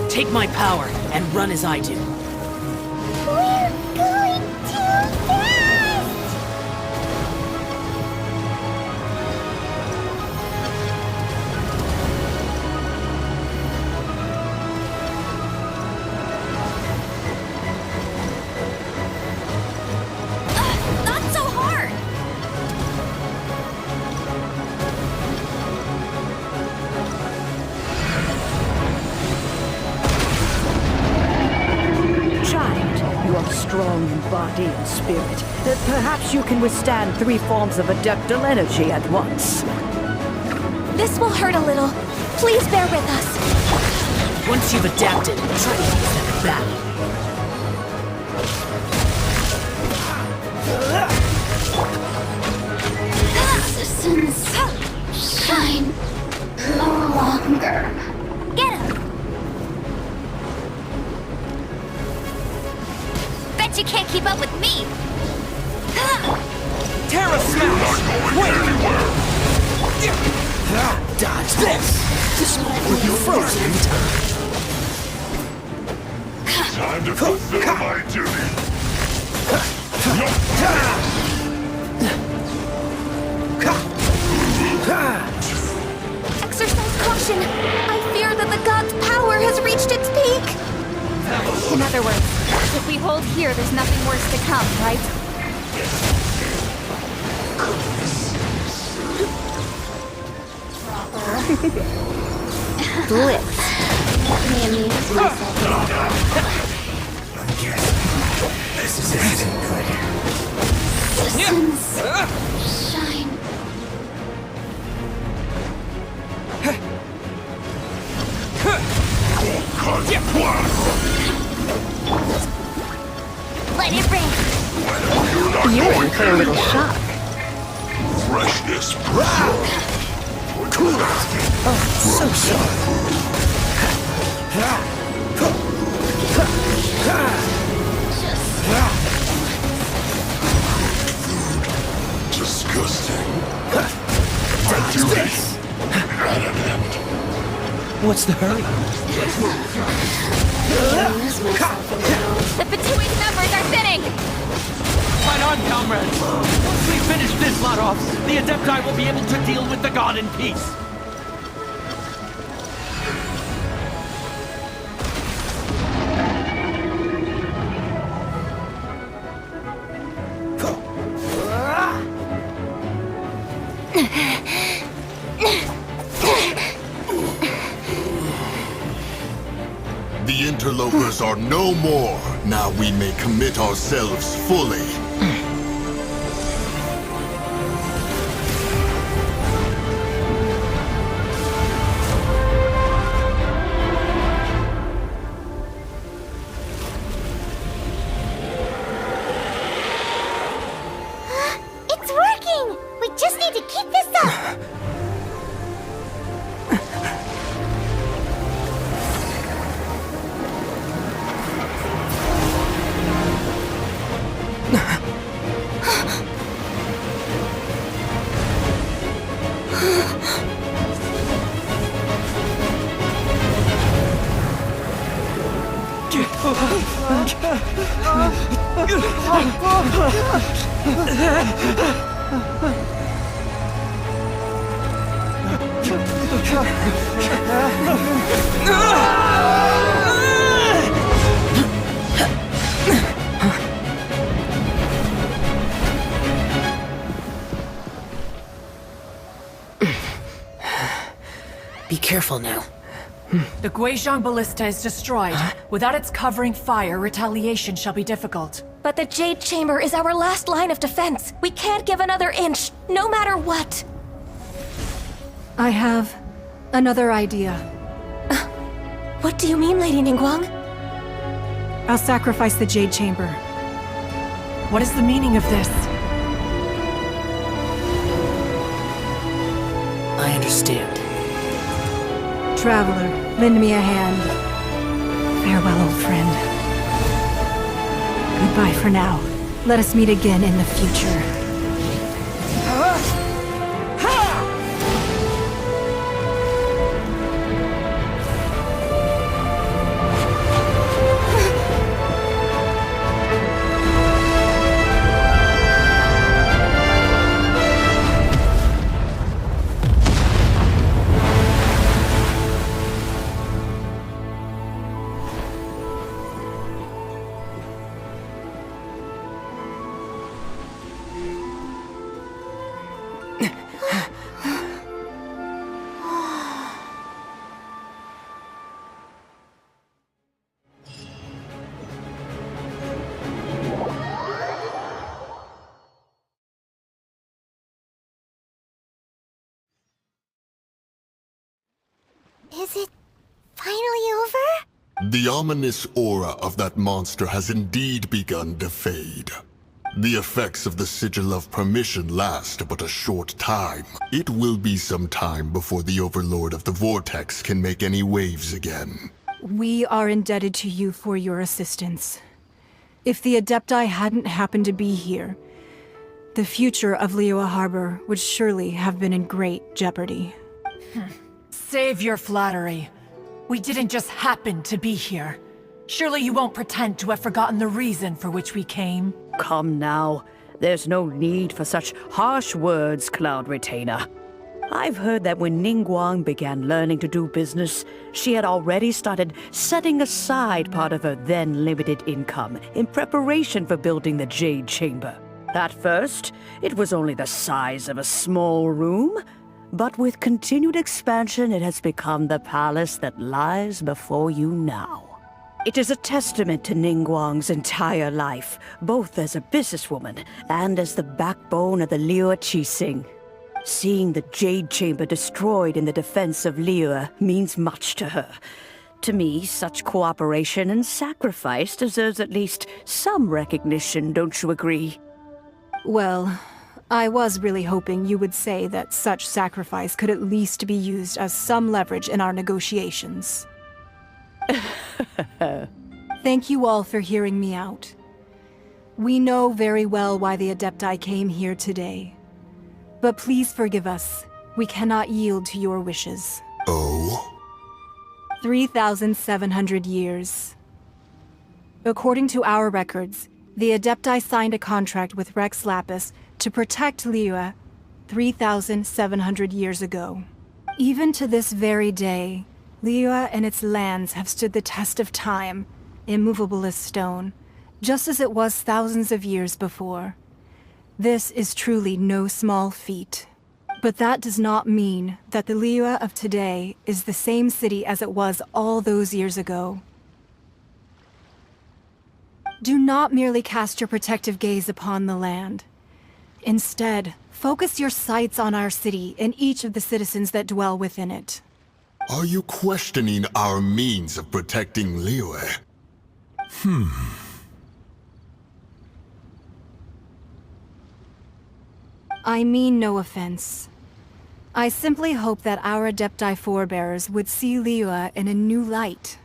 K: Take my power and run as I do.
C: We're going too fast!
A: Not so hard!
K: Child, you are strong in body and spirit. Perhaps you can withstand 3 forms of adeptal energy at once.
F: This will hurt a little. Please bear with us.
K: Once you've adapted, try to use them in battle.
C: Citizens, shine no longer.
A: Get him! Bet you can't keep up with me!
E: Terra Smash!
G: Dodge this! This might put you frozen.
I: Time to fulfill my duty.
F: Exercise caution. I fear that the god's power has reached its peak.
J: In other words, if we hold here, there's nothing worse to come, right?
C: Blitz. Let me amuse myself.
I: This isn't good.
C: Citizens, shine.
A: Let it rain!
I: You're in for a little shock. Freshness.
G: Cool. Oh, so sharp.
I: Disgusting.
G: Dodge this! What's the hurry?
A: The Fatui numbers are thinning!
E: Fight on, comrades! Once we finish this lot off, the Adepti will be able to deal with the god in peace!
I: The interlopers are no more. Now we may commit ourselves fully.
K: Be careful now.
L: The Guizhong Ballista is destroyed. Without its covering fire, retaliation shall be difficult.
F: But the Jade Chamber is our last line of defense. We can't give another inch, no matter what.
B: I have another idea.
F: What do you mean, Lady Ningguang?
B: I'll sacrifice the Jade Chamber.
L: What is the meaning of this?
K: I understand.
B: Traveler, lend me a hand. Farewell, old friend. Goodbye for now. Let us meet again in the future.
C: Is it finally over?
I: The ominous aura of that monster has indeed begun to fade. The effects of the Sigil of Permission last but a short time. It will be some time before the Overlord of the Vortex can make any waves again.
B: We are indebted to you for your assistance. If the Adepti hadn't happened to be here, the future of Liyue Harbor would surely have been in great jeopardy.
L: Save your flattery. We didn't just happen to be here. Surely you won't pretend to have forgotten the reason for which we came.
M: Come now. There's no need for such harsh words, Cloud Retainer. I've heard that when Ningguang began learning to do business, she had already started setting aside part of her then limited income in preparation for building the Jade Chamber. At first, it was only the size of a small room, but with continued expansion, it has become the palace that lies before you now. It is a testament to Ningguang's entire life, both as a businesswoman and as the backbone of the Liyue Qixing. Seeing the Jade Chamber destroyed in the defense of Liyue means much to her. To me, such cooperation and sacrifice deserves at least some recognition, don't you agree?
B: Well, I was really hoping you would say that such sacrifice could at least be used as some leverage in our negotiations. Thank you all for hearing me out. We know very well why the Adepti came here today. But please forgive us. We cannot yield to your wishes.
I: Oh?
B: 3,700 years. According to our records, the Adepti signed a contract with Rex Lapis to protect Liyue 3,700 years ago. Even to this very day, Liyue and its lands have stood the test of time, immovable as stone, just as it was thousands of years before. This is truly no small feat. But that does not mean that the Liyue of today is the same city as it was all those years ago. Do not merely cast your protective gaze upon the land. Instead, focus your sights on our city and each of the citizens that dwell within it.
I: Are you questioning our means of protecting Liyue?
B: I mean no offense. I simply hope that our Adepti forebears would see Liyue in a new light.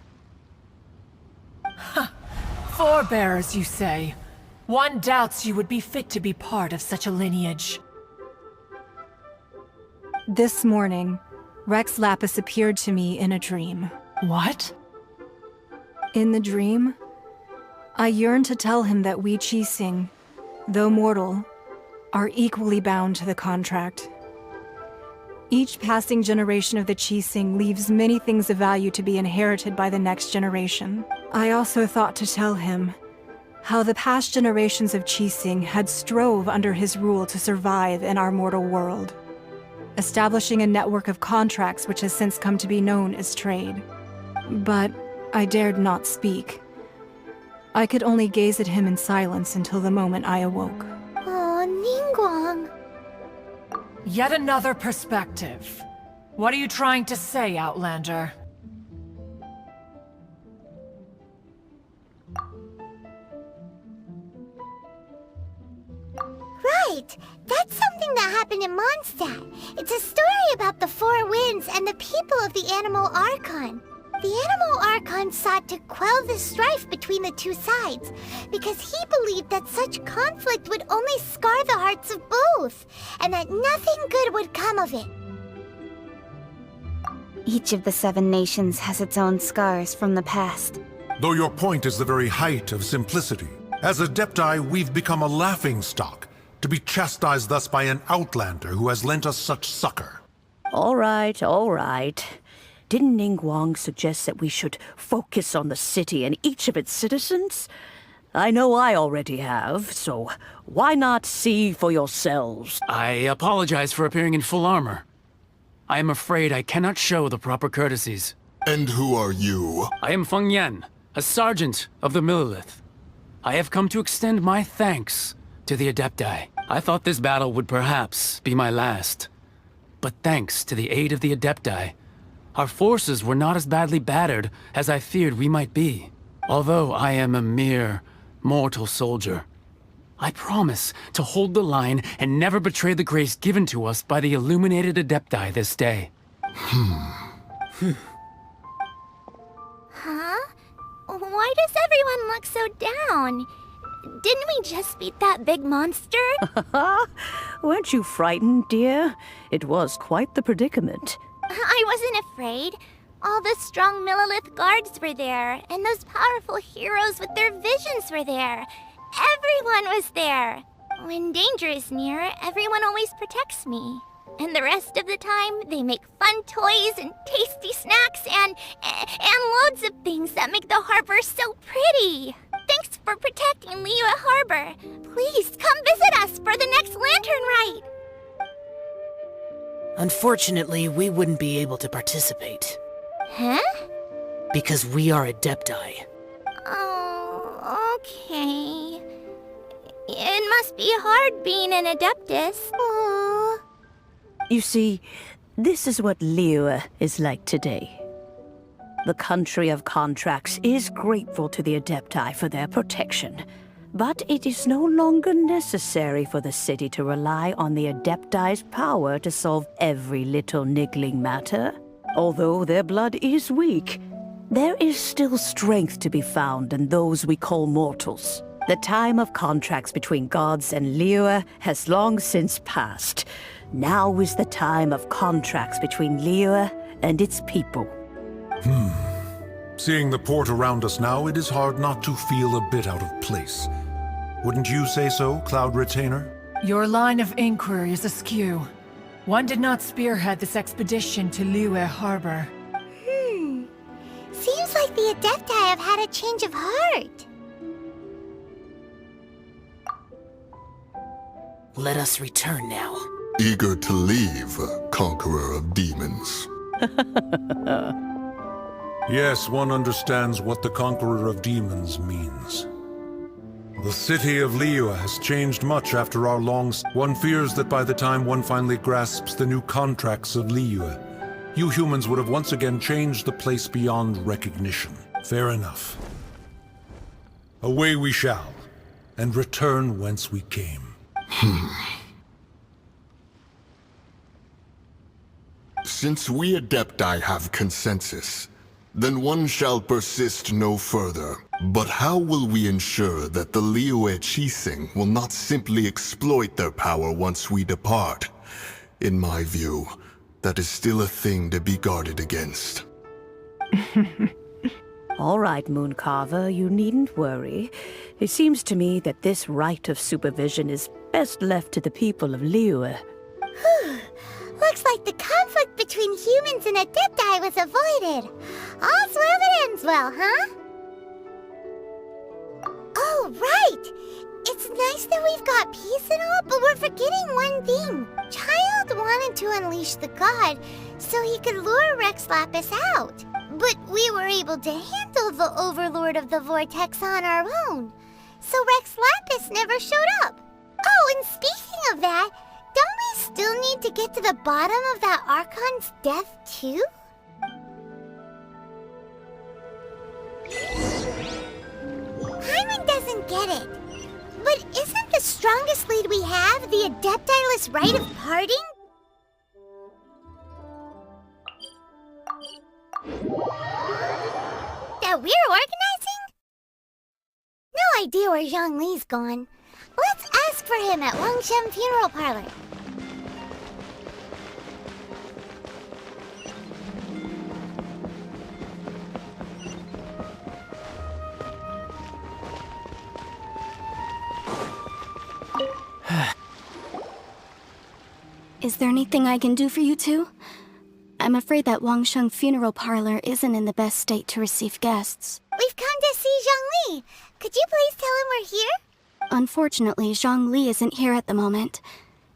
L: Forebears, you say? One doubts you would be fit to be part of such a lineage.
B: This morning, Rex Lapis appeared to me in a dream.
L: What?
B: In the dream, I yearn to tell him that we Qixing, though mortal, are equally bound to the contract. Each passing generation of the Qixing leaves many things of value to be inherited by the next generation. I also thought to tell him how the past generations of Qixing had strove under his rule to survive in our mortal world, establishing a network of contracts which has since come to be known as trade. But I dared not speak. I could only gaze at him in silence until the moment I awoke.
C: Oh, Ningguang.
L: Yet another perspective. What are you trying to say, Outlander?
C: Right! That's something that happened in Mondstadt. It's a story about the Four Winds and the people of the Animal Archon. The Animal Archon sought to quell the strife between the two sides, because he believed that such conflict would only scar the hearts of both, and that nothing good would come of it.
J: Each of the 7 nations has its own scars from the past.
N: Though your point is the very height of simplicity. As Adepti, we've become a laughingstock, to be chastised thus by an outlander who has lent us such succor.
M: All right, all right. Didn't Ningguang suggest that we should focus on the city and each of its citizens? I know I already have, so why not see for yourselves?
E: I apologize for appearing in full armor. I am afraid I cannot show the proper courtesies.
I: And who are you?
E: I am Feng Yan, a sergeant of the Millilith. I have come to extend my thanks to the Adepti. I thought this battle would perhaps be my last. But thanks to the aid of the Adepti, our forces were not as badly battered as I feared we might be. Although I am a mere mortal soldier, I promise to hold the line and never betray the grace given to us by the illuminated Adepti this day.
C: Huh? Why does everyone look so down? Didn't we just beat that big monster?
M: Weren't you frightened, dear? It was quite the predicament.
C: I wasn't afraid. All the strong Millilith guards were there, and those powerful heroes with their visions were there. Everyone was there. When danger is near, everyone always protects me. And the rest of the time, they make fun toys and tasty snacks and loads of things that make the harbor so pretty. Thanks for protecting Liyue Harbor. Please come visit us for the next lantern rite.
K: Unfortunately, we wouldn't be able to participate.
C: Huh?
K: Because we are Adepti.
C: Oh, okay. It must be hard being an Adeptus. Aww.
M: You see, this is what Liyue is like today. The country of contracts is grateful to the Adepti for their protection, but it is no longer necessary for the city to rely on the Adepti's power to solve every little niggling matter. Although their blood is weak, there is still strength to be found in those we call mortals. The time of contracts between gods and Liyue has long since passed. Now is the time of contracts between Liyue and its people.
N: Seeing the port around us now, it is hard not to feel a bit out of place. Wouldn't you say so, Cloud Retainer?
L: Your line of inquiry is askew. One did not spearhead this expedition to Liyue Harbor.
C: Seems like the Adepti have had a change of heart.
K: Let us return now.
I: Eager to leave, Conqueror of Demons.
N: Yes, one understands what the Conqueror of Demons means. The city of Liyue has changed much after our One fears that by the time one finally grasps the new contracts of Liyue, you humans would have once again changed the place beyond recognition. Fair enough. Away we shall, and return whence we came.
I: Since we Adepti have consensus, then one shall persist no further. But how will we ensure that the Liyue Qixing will not simply exploit their power once we depart? In my view, that is still a thing to be guarded against.
M: All right, Mooncarver, you needn't worry. It seems to me that this right of supervision is best left to the people of Liyue.
C: Looks like the conflict between humans and Adepti was avoided. All's well that ends well, huh? Oh, right! It's nice that we've got peace and all, but we're forgetting one thing. Child wanted to unleash the god so he could lure Rex Lapis out. But we were able to handle the Overlord of the Vortex on our own. So Rex Lapis never showed up. Oh, and speaking of that, don't we still need to get to the bottom of that Archon's death, too? Paimon doesn't get it. But isn't the strongest lead we have the Adeptiless right of parting? That we're organizing? No idea where Zhongli's gone. Let's ask for him at Wangshen Funeral Parlor.
O: Is there anything I can do for you two? I'm afraid that Wangsheng Funeral Parlor isn't in the best state to receive guests.
C: We've come to see Zhongli. Could you please tell him we're here?
O: Unfortunately, Zhongli isn't here at the moment.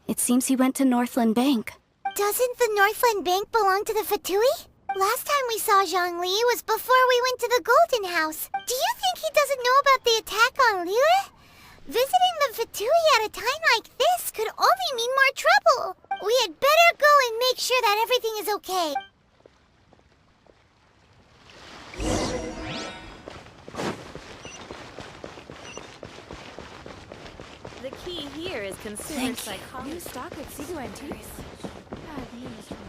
O: It seems he went to Northland Bank.
C: Doesn't the Northland Bank belong to the Fatui? Last time we saw Zhongli was before we went to the Golden House. Do you think he doesn't know about the attack on Liyue? Visiting the Fatui at a time like this could only mean more trouble. We had better go and make sure that everything is okay.
P: The key here is consumer psychology. New stock at GIGABYTE. Bad news for my...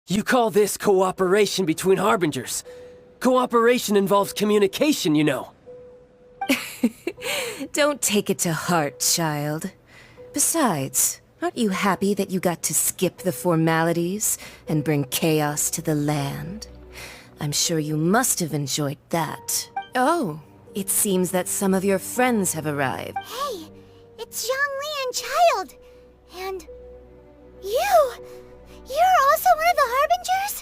H: You call this cooperation between Harbingers? Cooperation involves communication, you know.
Q: Don't take it to heart, child. Besides, aren't you happy that you got to skip the formalities and bring chaos to the land? I'm sure you must have enjoyed that. Oh, it seems that some of your friends have arrived.
C: Hey, it's Zhongli and Child. And you! You're also one of the Harbingers?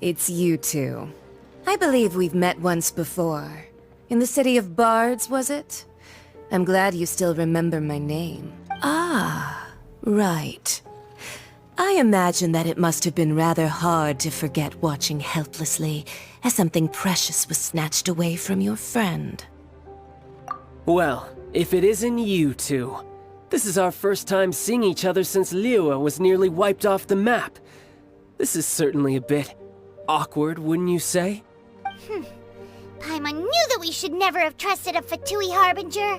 Q: It's you two. I believe we've met once before. In the city of Bards, was it? I'm glad you still remember my name. Ah, right. I imagine that it must have been rather hard to forget watching helplessly as something precious was snatched away from your friend.
H: Well, if it isn't you two. This is our first time seeing each other since Liyue was nearly wiped off the map. This is certainly a bit awkward, wouldn't you say?
C: Paimon knew that we should never have trusted a Fatui Harbinger.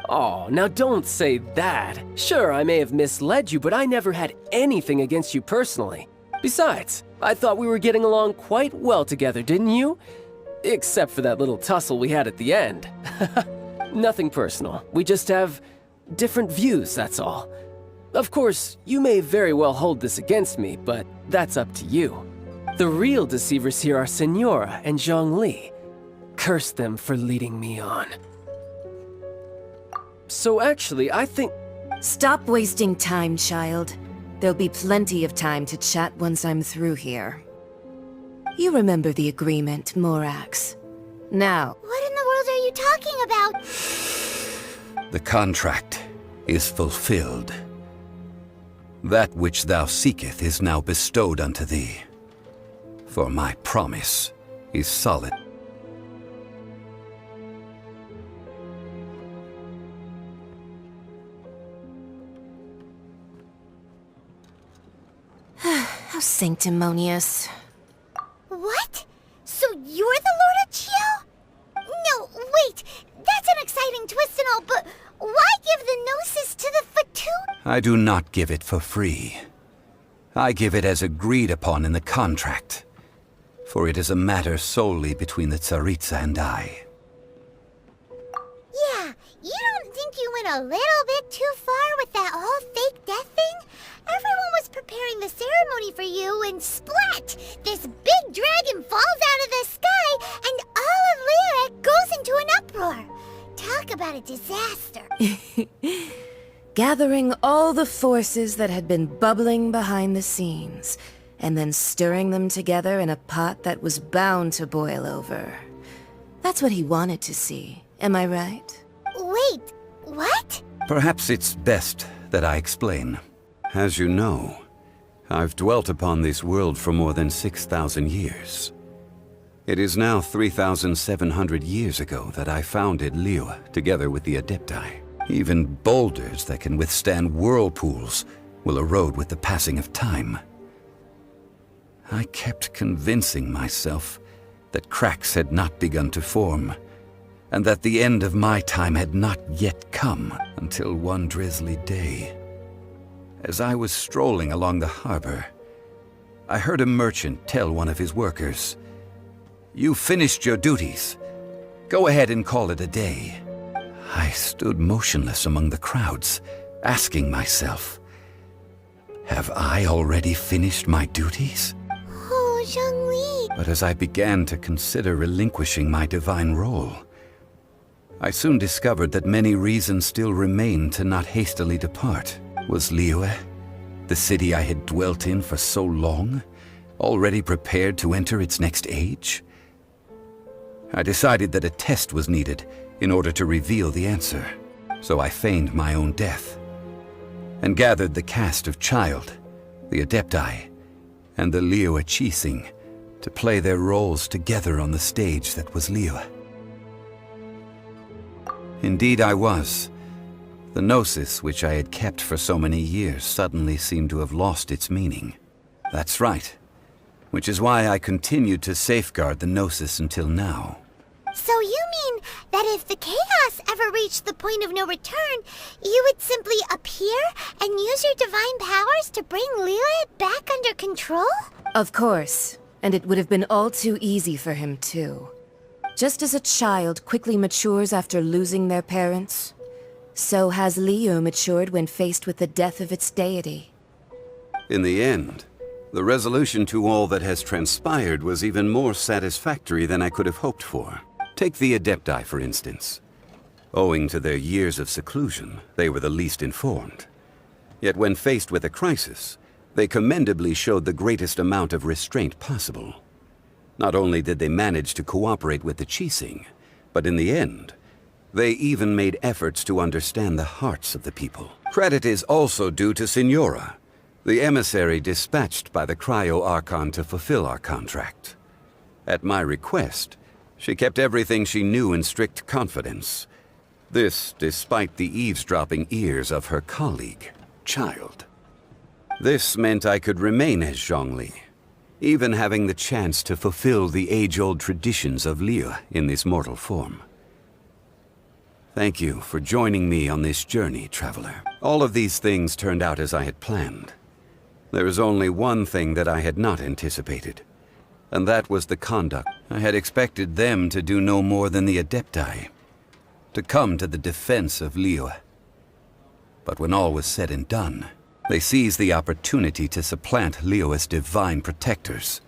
H: Oh, now don't say that. Sure, I may have misled you, but I never had anything against you personally. Besides, I thought we were getting along quite well together, didn't you? Except for that little tussle we had at the end. Nothing personal. We just have different views, that's all. Of course, you may very well hold this against me, but that's up to you. The real deceivers here are Senora and Zhongli. Curse them for leading me on. So actually, I think...
Q: Stop wasting time, child. There'll be plenty of time to chat once I'm through here. You remember the agreement, Morax. Now...
C: What in the world are you talking about?
D: The contract is fulfilled. That which thou seeketh is now bestowed unto thee. For my promise is solid.
Q: How sanctimonious.
C: What? So you're the Lord of Chio? No, wait! That's an exciting twist and all, but
D: I do not give it for free. I give it as agreed upon in the contract, for it is a matter solely between the Tsaritsa and I.
C: Yeah, you don't think you went a little bit too far with that whole fake death thing? Everyone was preparing the ceremony for you, and splat! This big dragon falls out of the sky, and all of Lyra goes into an uproar. Talk about a disaster.
Q: Gathering all the forces that had been bubbling behind the scenes, and then stirring them together in a pot that was bound to boil over. That's what he wanted to see, am I right?
C: Wait, what?
D: Perhaps it's best that I explain. As you know, I've dwelt upon this world for more than 6,000 years. It is now 3,700 years ago that I founded Liyue together with the Adepti. Even boulders that can withstand whirlpools will erode with the passing of time. I kept convincing myself that cracks had not begun to form, and that the end of my time had not yet come, until one drizzly day. As I was strolling along the harbor, I heard a merchant tell one of his workers, "You finished your duties. Go ahead and call it a day." I stood motionless among the crowds, asking myself, have I already finished my duties?
C: Oh, Zhongli.
D: But as I began to consider relinquishing my divine role, I soon discovered that many reasons still remained to not hastily depart. Was Liyue, the city I had dwelt in for so long, already prepared to enter its next age? I decided that a test was needed in order to reveal the answer, so I feigned my own death, and gathered the cast of Child, the Adepti, and the Liyue Qixing to play their roles together on the stage that was Liyue. Indeed I was. The gnosis which I had kept for so many years suddenly seemed to have lost its meaning. That's right, which is why I continued to safeguard the gnosis until now.
C: So you mean that if the chaos ever reached the point of no return, you would simply appear and use your divine powers to bring Liyue back under control?
Q: Of course, and it would have been all too easy for him too. Just as a child quickly matures after losing their parents, so has Liyue matured when faced with the death of its deity.
D: In the end, the resolution to all that has transpired was even more satisfactory than I could have hoped for. Take the Adepti, for instance. Owing to their years of seclusion, they were the least informed. Yet when faced with a crisis, they commendably showed the greatest amount of restraint possible. Not only did they manage to cooperate with the Qixing, but in the end, they even made efforts to understand the hearts of the people. Credit is also due to Signora, the emissary dispatched by the Cryo-Archon to fulfill our contract. At my request, she kept everything she knew in strict confidence. This despite the eavesdropping ears of her colleague, Child. This meant I could remain as Zhongli, even having the chance to fulfill the age-old traditions of Liyue in this mortal form. Thank you for joining me on this journey, Traveler. All of these things turned out as I had planned. There is only one thing that I had not anticipated, and that was the conduct. I had expected them to do no more than the Adepti, to come to the defense of Liyue. But when all was said and done, they seized the opportunity to supplant Liyue's divine protectors,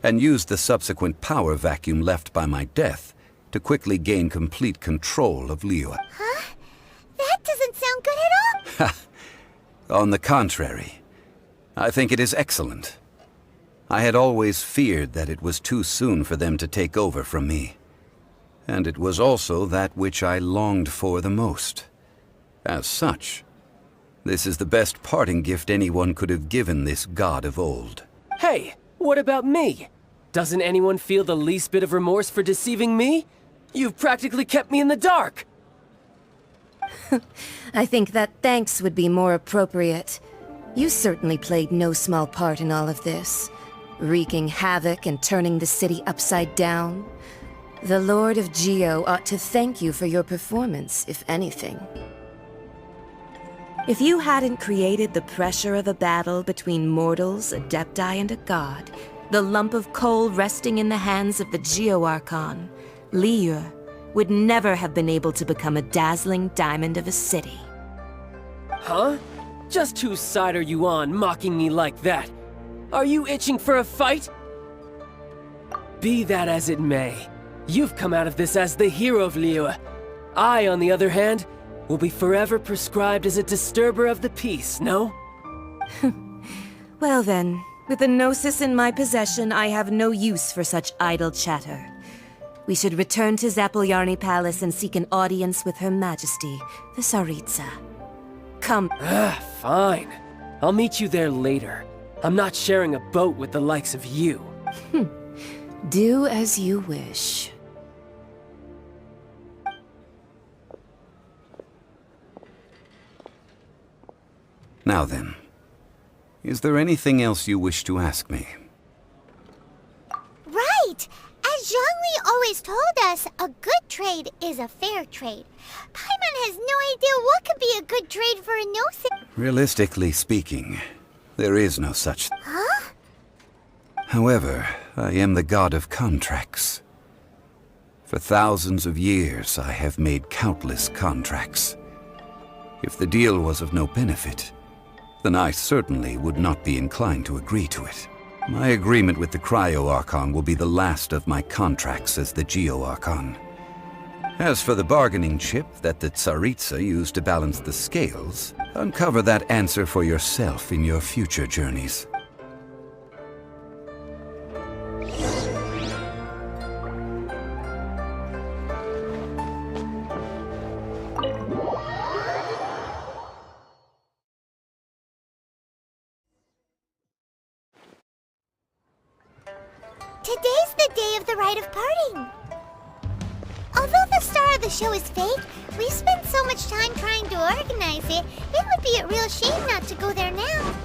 D: and used the subsequent power vacuum left by my death to quickly gain complete control of Liyue.
C: Huh? That doesn't sound good at all.
D: On the contrary, I think it is excellent. I had always feared that it was too soon for them to take over from me. And it was also that which I longed for the most. As such, this is the best parting gift anyone could have given this god of old.
H: Hey, what about me? Doesn't anyone feel the least bit of remorse for deceiving me? You've practically kept me in the dark!
Q: I think that thanks would be more appropriate. You certainly played no small part in all of this, wreaking havoc and turning the city upside down. The Lord of Geo ought to thank you for your performance, if anything. If you hadn't created the pressure of a battle between mortals, adepti, and a god, the lump of coal resting in the hands of the Geo-Archon, Liyue, would never have been able to become a dazzling diamond of a city.
H: Huh? Just whose side are you on, mocking me like that? Are you itching for a fight? Be that as it may, you've come out of this as the hero of Liyue. I, on the other hand, will be forever prescribed as a disturber of the peace, no?
Q: Well then, with the Gnosis in my possession, I have no use for such idle chatter. We should return to Zapoljarny Palace and seek an audience with Her Majesty, the Tsaritsa. Come.
H: Fine. I'll meet you there later. I'm not sharing a boat with the likes of you.
Q: Do as you wish.
D: Now then, is there anything else you wish to ask me?
C: Right! As Zhongli always told us, a good trade is a fair trade. Paimon has no idea what could be a good trade for a Gnosis.
D: Realistically speaking, there is no such.
C: Huh?
D: However, I am the god of contracts. For thousands of years, I have made countless contracts. If the deal was of no benefit, then I certainly would not be inclined to agree to it. My agreement with the Cryo-Archon will be the last of my contracts as the Geo-Archon. As for the bargaining chip that the Tsaritsa used to balance the scales, uncover that answer for yourself in your future journeys.
C: Today's the day of the rite of parting. Although the star of the show is fake, we've spent so much time trying to organize it, it would be a real shame not to go there now.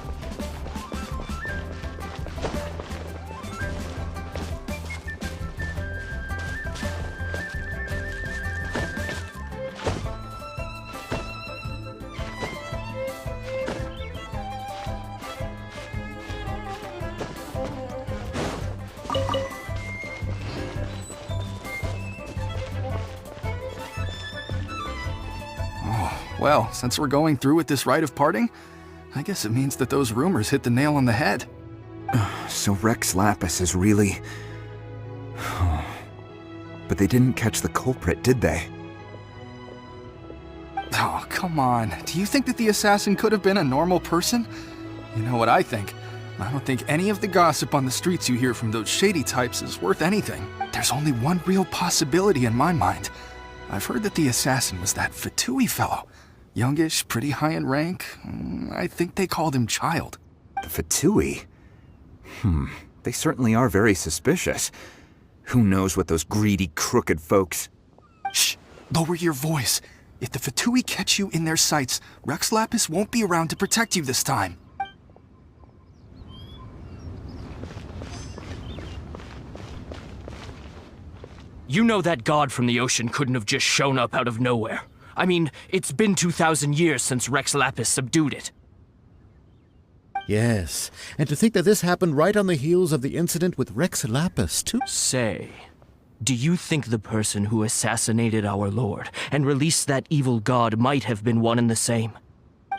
R: Well, since we're going through with this rite of parting, I guess it means that those rumors hit the nail on the head.
S: So Rex Lapis is really... But they didn't catch the culprit, did they?
R: Oh, come on. Do you think that the assassin could have been a normal person? You know what I think. I don't think any of the gossip on the streets you hear from those shady types is worth anything. There's only one real possibility in my mind. I've heard that the assassin was that Fatui fellow. Youngish, pretty high in rank. I think they called him Child.
S: The Fatui? They certainly are very suspicious. Who knows what those greedy, crooked folks...
R: Shh! Lower your voice. If the Fatui catch you in their sights, Rex Lapis won't be around to protect you this time.
T: You know that god from the ocean couldn't have just shown up out of nowhere. I mean, it's been 2,000 years since Rex Lapis subdued it.
U: Yes, and to think that this happened right on the heels of the incident with Rex Lapis, too.
T: Say, do you think the person who assassinated our lord and released that evil god might have been one and the same?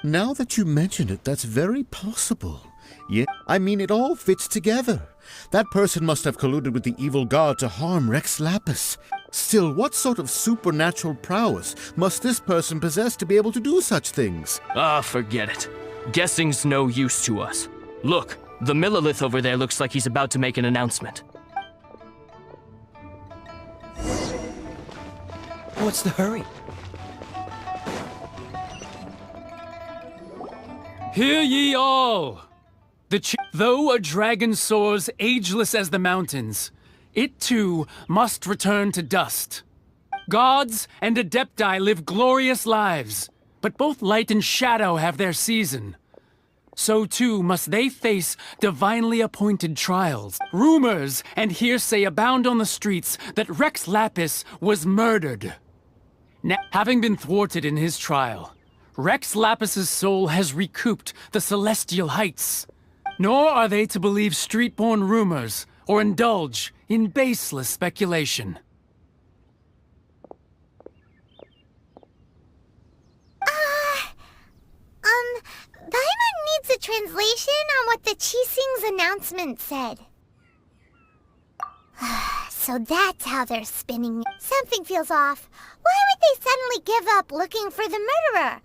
U: Now that you mention it, that's very possible. Yeah, I mean, it all fits together. That person must have colluded with the evil god to harm Rex Lapis. Still, what sort of supernatural prowess must this person possess to be able to do such things?
T: Forget it. Guessing's no use to us. Look, the Millilith over there looks like he's about to make an announcement.
K: What's the hurry?
E: Hear ye all! Though a dragon soars ageless as the mountains, it too must return to dust. Gods and adepti live glorious lives, but both light and shadow have their season. So too must they face divinely appointed trials. Rumors and hearsay abound on the streets that Rex Lapis was murdered. Now, having been thwarted in his trial, Rex Lapis's soul has recouped the celestial heights. Nor are they to believe street-born rumors or indulge in baseless speculation.
C: Paimon needs a translation on what the Qixing's announcement said. So that's how they're spinning. Something feels off. Why would they suddenly give up looking for the murderer?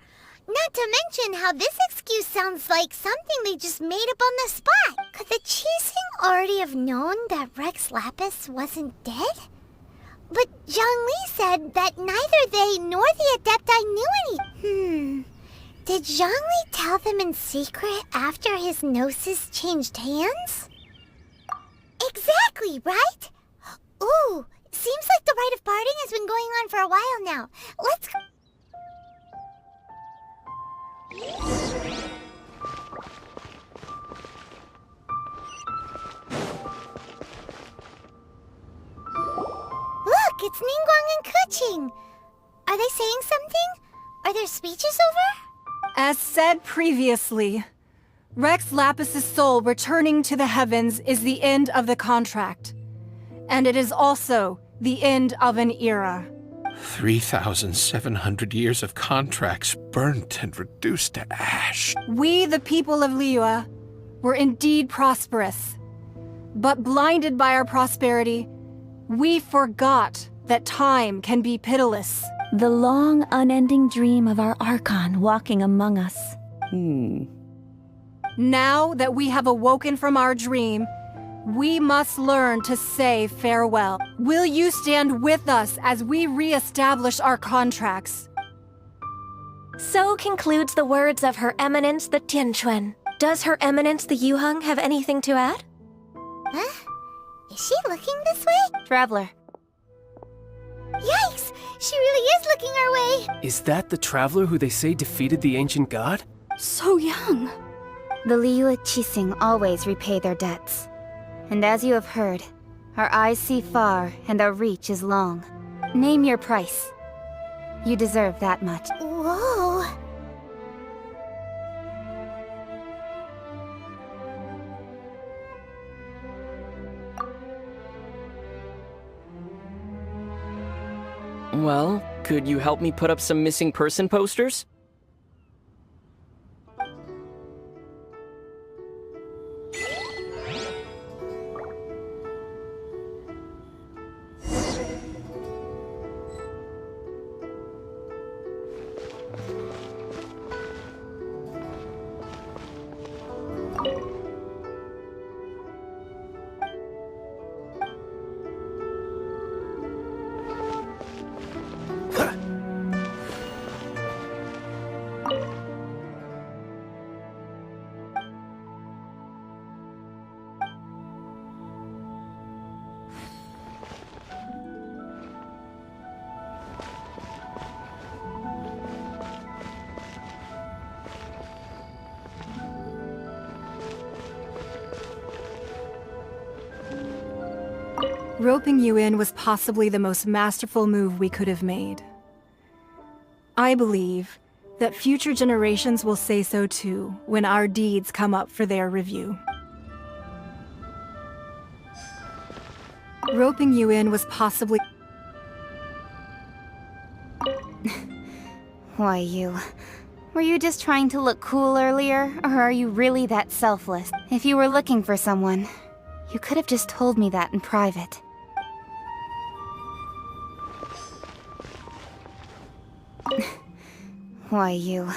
C: Not to mention how this excuse sounds like something they just made up on the spot. Could the Qixing already have known that Rex Lapis wasn't dead? But Zhongli said that neither they nor the Adepti knew any. Did Zhongli tell them in secret after his gnosis changed hands? Exactly, right? Ooh, seems like the rite of parting has been going on for a while now. Let's go. Look, it's Ningguang and Keqing. Are they saying something? Are their speeches over?
B: As said previously, Rex Lapis's soul returning to the heavens is the end of the contract. And it is also the end of an era.
G: 3,700 years of contracts burnt and reduced to ash.
B: We, the people of Liyue, were indeed prosperous. But blinded by our prosperity, we forgot that time can be pitiless.
O: The long, unending dream of our Archon walking among us.
B: Now that we have awoken from our dream, we must learn to say farewell. Will you stand with us as we re-establish our contracts?
F: So concludes the words of Her Eminence the Tianquan. Does Her Eminence the Yuheng have anything to add?
C: Huh? Is she looking this way?
J: Traveler.
C: Yikes! She really is looking our way!
H: Is that the traveler who they say defeated the ancient god?
O: So young.
J: The Liyue Qixing always repay their debts. And as you have heard, our eyes see far and our reach is long. Name your price. You deserve that much.
C: Whoa!
V: Well, could you help me put up some missing person posters?
B: Roping you in was possibly the most masterful move we could have made. I believe that future generations will say so too when our deeds come up for their review. Roping you in was possibly...
J: Why, you... Were you just trying to look cool earlier, or are you really that selfless? If you were looking for someone, you could have just told me that in private. Why, you...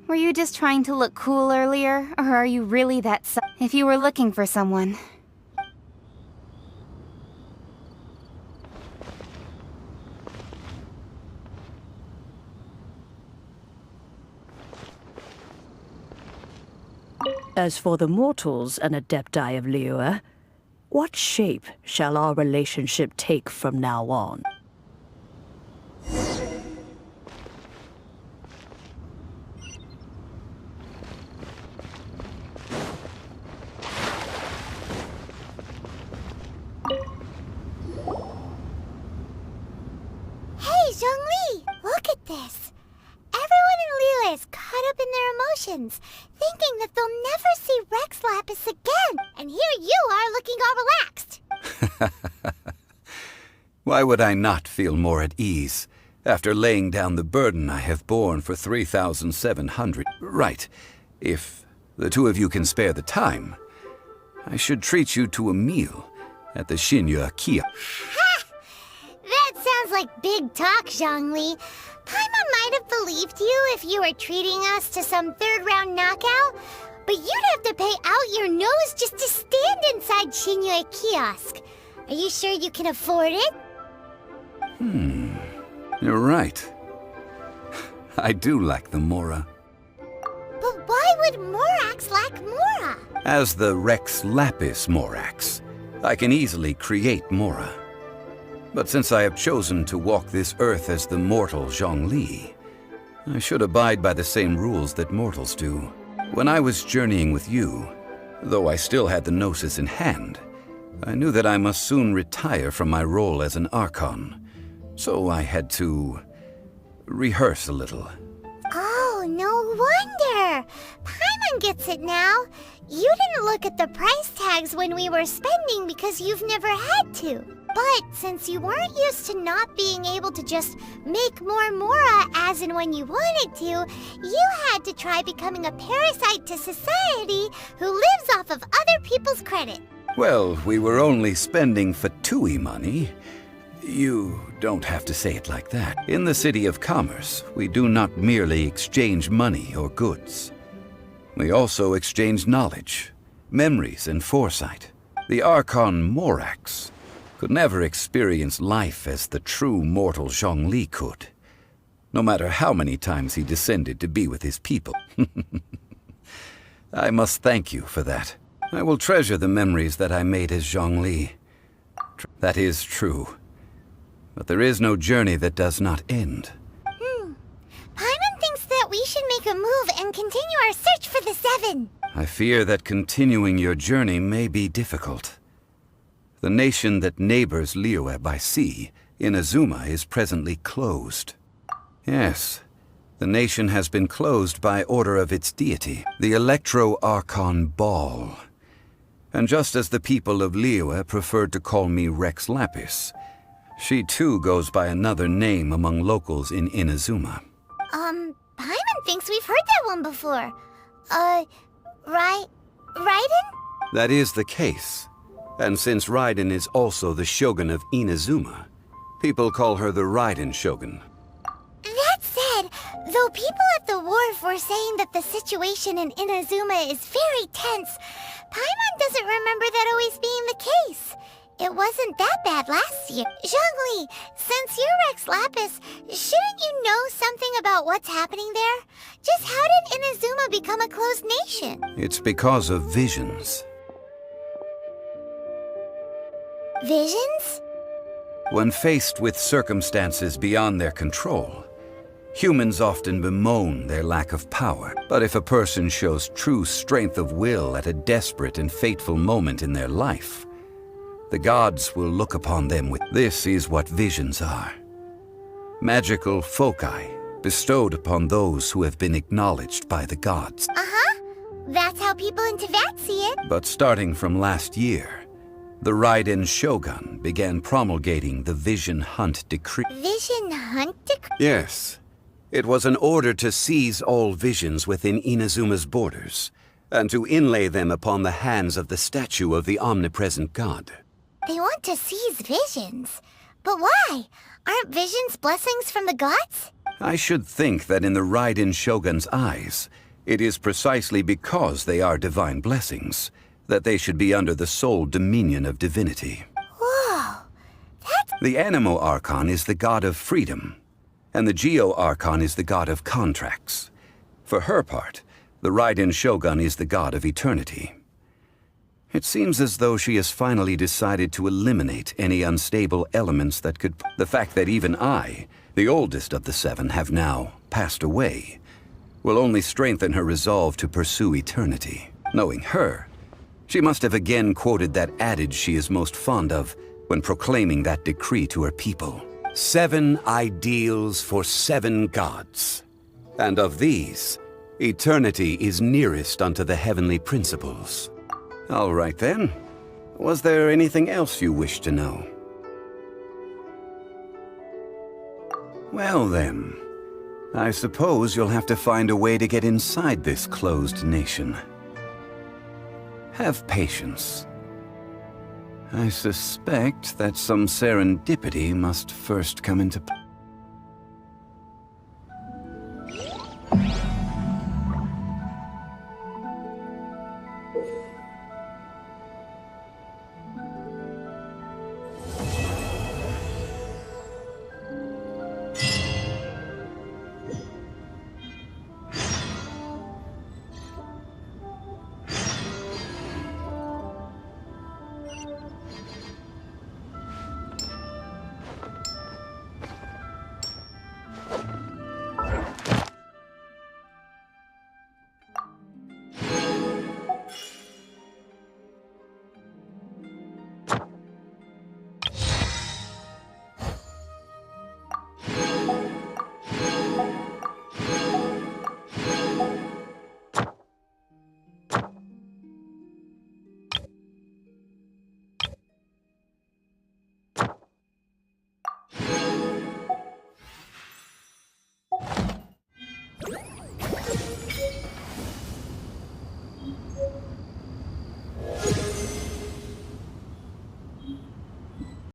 J: Were you just trying to look cool earlier, or are you really that If you were looking for someone...
M: As for the mortals and Adepti of Liyue, what shape shall our relationship take from now on?
C: Hey, Zhongli! Look at this! Everyone in Liyue is sevens, thinking that they'll never see Rex Lapis again. And here you are looking all relaxed.
D: Why would I not feel more at ease after laying down the burden I have borne for 3,700? Right. If the two of you can spare the time, I should treat you to a meal at the Shinya Kia.
C: Ha! That sounds like big talk, Zhongli. Paimon might have believed you if you were treating us to some third-round knockout, but you'd have to pay out your nose just to stand inside Shinya Kiosk. Are you sure you can afford it?
D: You're right. I do lack the Mora.
C: But why would Morax lack Mora?
D: As the Rex Lapis Morax, I can easily create Mora. But since I have chosen to walk this earth as the mortal Zhongli, I should abide by the same rules that mortals do. When I was journeying with you, though I still had the Gnosis in hand, I knew that I must soon retire from my role as an Archon. So I had to rehearse a little.
C: Oh, no wonder! Paimon gets it now. You didn't look at the price tags when we were spending because you've never had to. But since you weren't used to not being able to just make more Mora as and when you wanted to, you had to try becoming a parasite to society who lives off of other people's credit.
D: Well, we were only spending Fatui money. You don't have to say it like that. In the City of Commerce, we do not merely exchange money or goods. We also exchange knowledge, memories, and foresight. The Archon Morax could never experience life as the true mortal Zhongli could, no matter how many times he descended to be with his people. I must thank you for that. I will treasure the memories that I made as Zhongli. That is true. But there is no journey that does not end.
C: Paimon thinks that we should make a move and continue our search for the Seven.
D: I fear that continuing your journey may be difficult. The nation that neighbors Liyue by sea, Inazuma, is presently closed. Yes, the nation has been closed by order of its deity, the Electro-Archon Ball. And just as the people of Liyue preferred to call me Rex Lapis, she too goes by another name among locals in Inazuma.
C: Paimon thinks we've heard that one before. Raiden?
D: That is the case. And since Raiden is also the Shogun of Inazuma, people call her the Raiden Shogun.
C: That said, though people at the wharf were saying that the situation in Inazuma is very tense, Paimon doesn't remember that always being the case. It wasn't that bad last year. Zhongli, since you're Rex Lapis, shouldn't you know something about what's happening there? Just how did Inazuma become a closed nation?
D: It's because of visions.
C: Visions?
D: When faced with circumstances beyond their control, humans often bemoan their lack of power. But if a person shows true strength of will at a desperate and fateful moment in their life, the gods will look upon them with... This is what visions are. Magical foci bestowed upon those who have been acknowledged by the gods.
C: Uh-huh. That's how people in Teyvat see it.
D: But starting from last year, the Raiden Shogun began promulgating the Vision Hunt Decree.
C: Vision Hunt Decree?
D: Yes. It was an order to seize all visions within Inazuma's borders, and to inlay them upon the hands of the statue of the omnipresent god.
C: They want to seize visions. But why? Aren't visions blessings from the gods?
D: I should think that in the Raiden Shogun's eyes, it is precisely because they are divine blessings that they should be under the sole dominion of divinity.
C: Whoa, that's...
D: The Animo Archon is the god of freedom, and the Geo Archon is the god of contracts. For her part, the Raiden Shogun is the god of eternity. It seems as though she has finally decided to eliminate any unstable elements that could... The fact that even I, the oldest of the seven, have now passed away, will only strengthen her resolve to pursue eternity. Knowing her, she must have again quoted that adage she is most fond of when proclaiming that decree to her people. 7 ideals for 7 gods. And of these, Eternity is nearest unto the heavenly principles. All right then. Was there anything else you wished to know? Well then, I suppose you'll have to find a way to get inside this closed nation. Have patience. I suspect that some serendipity must first come into play.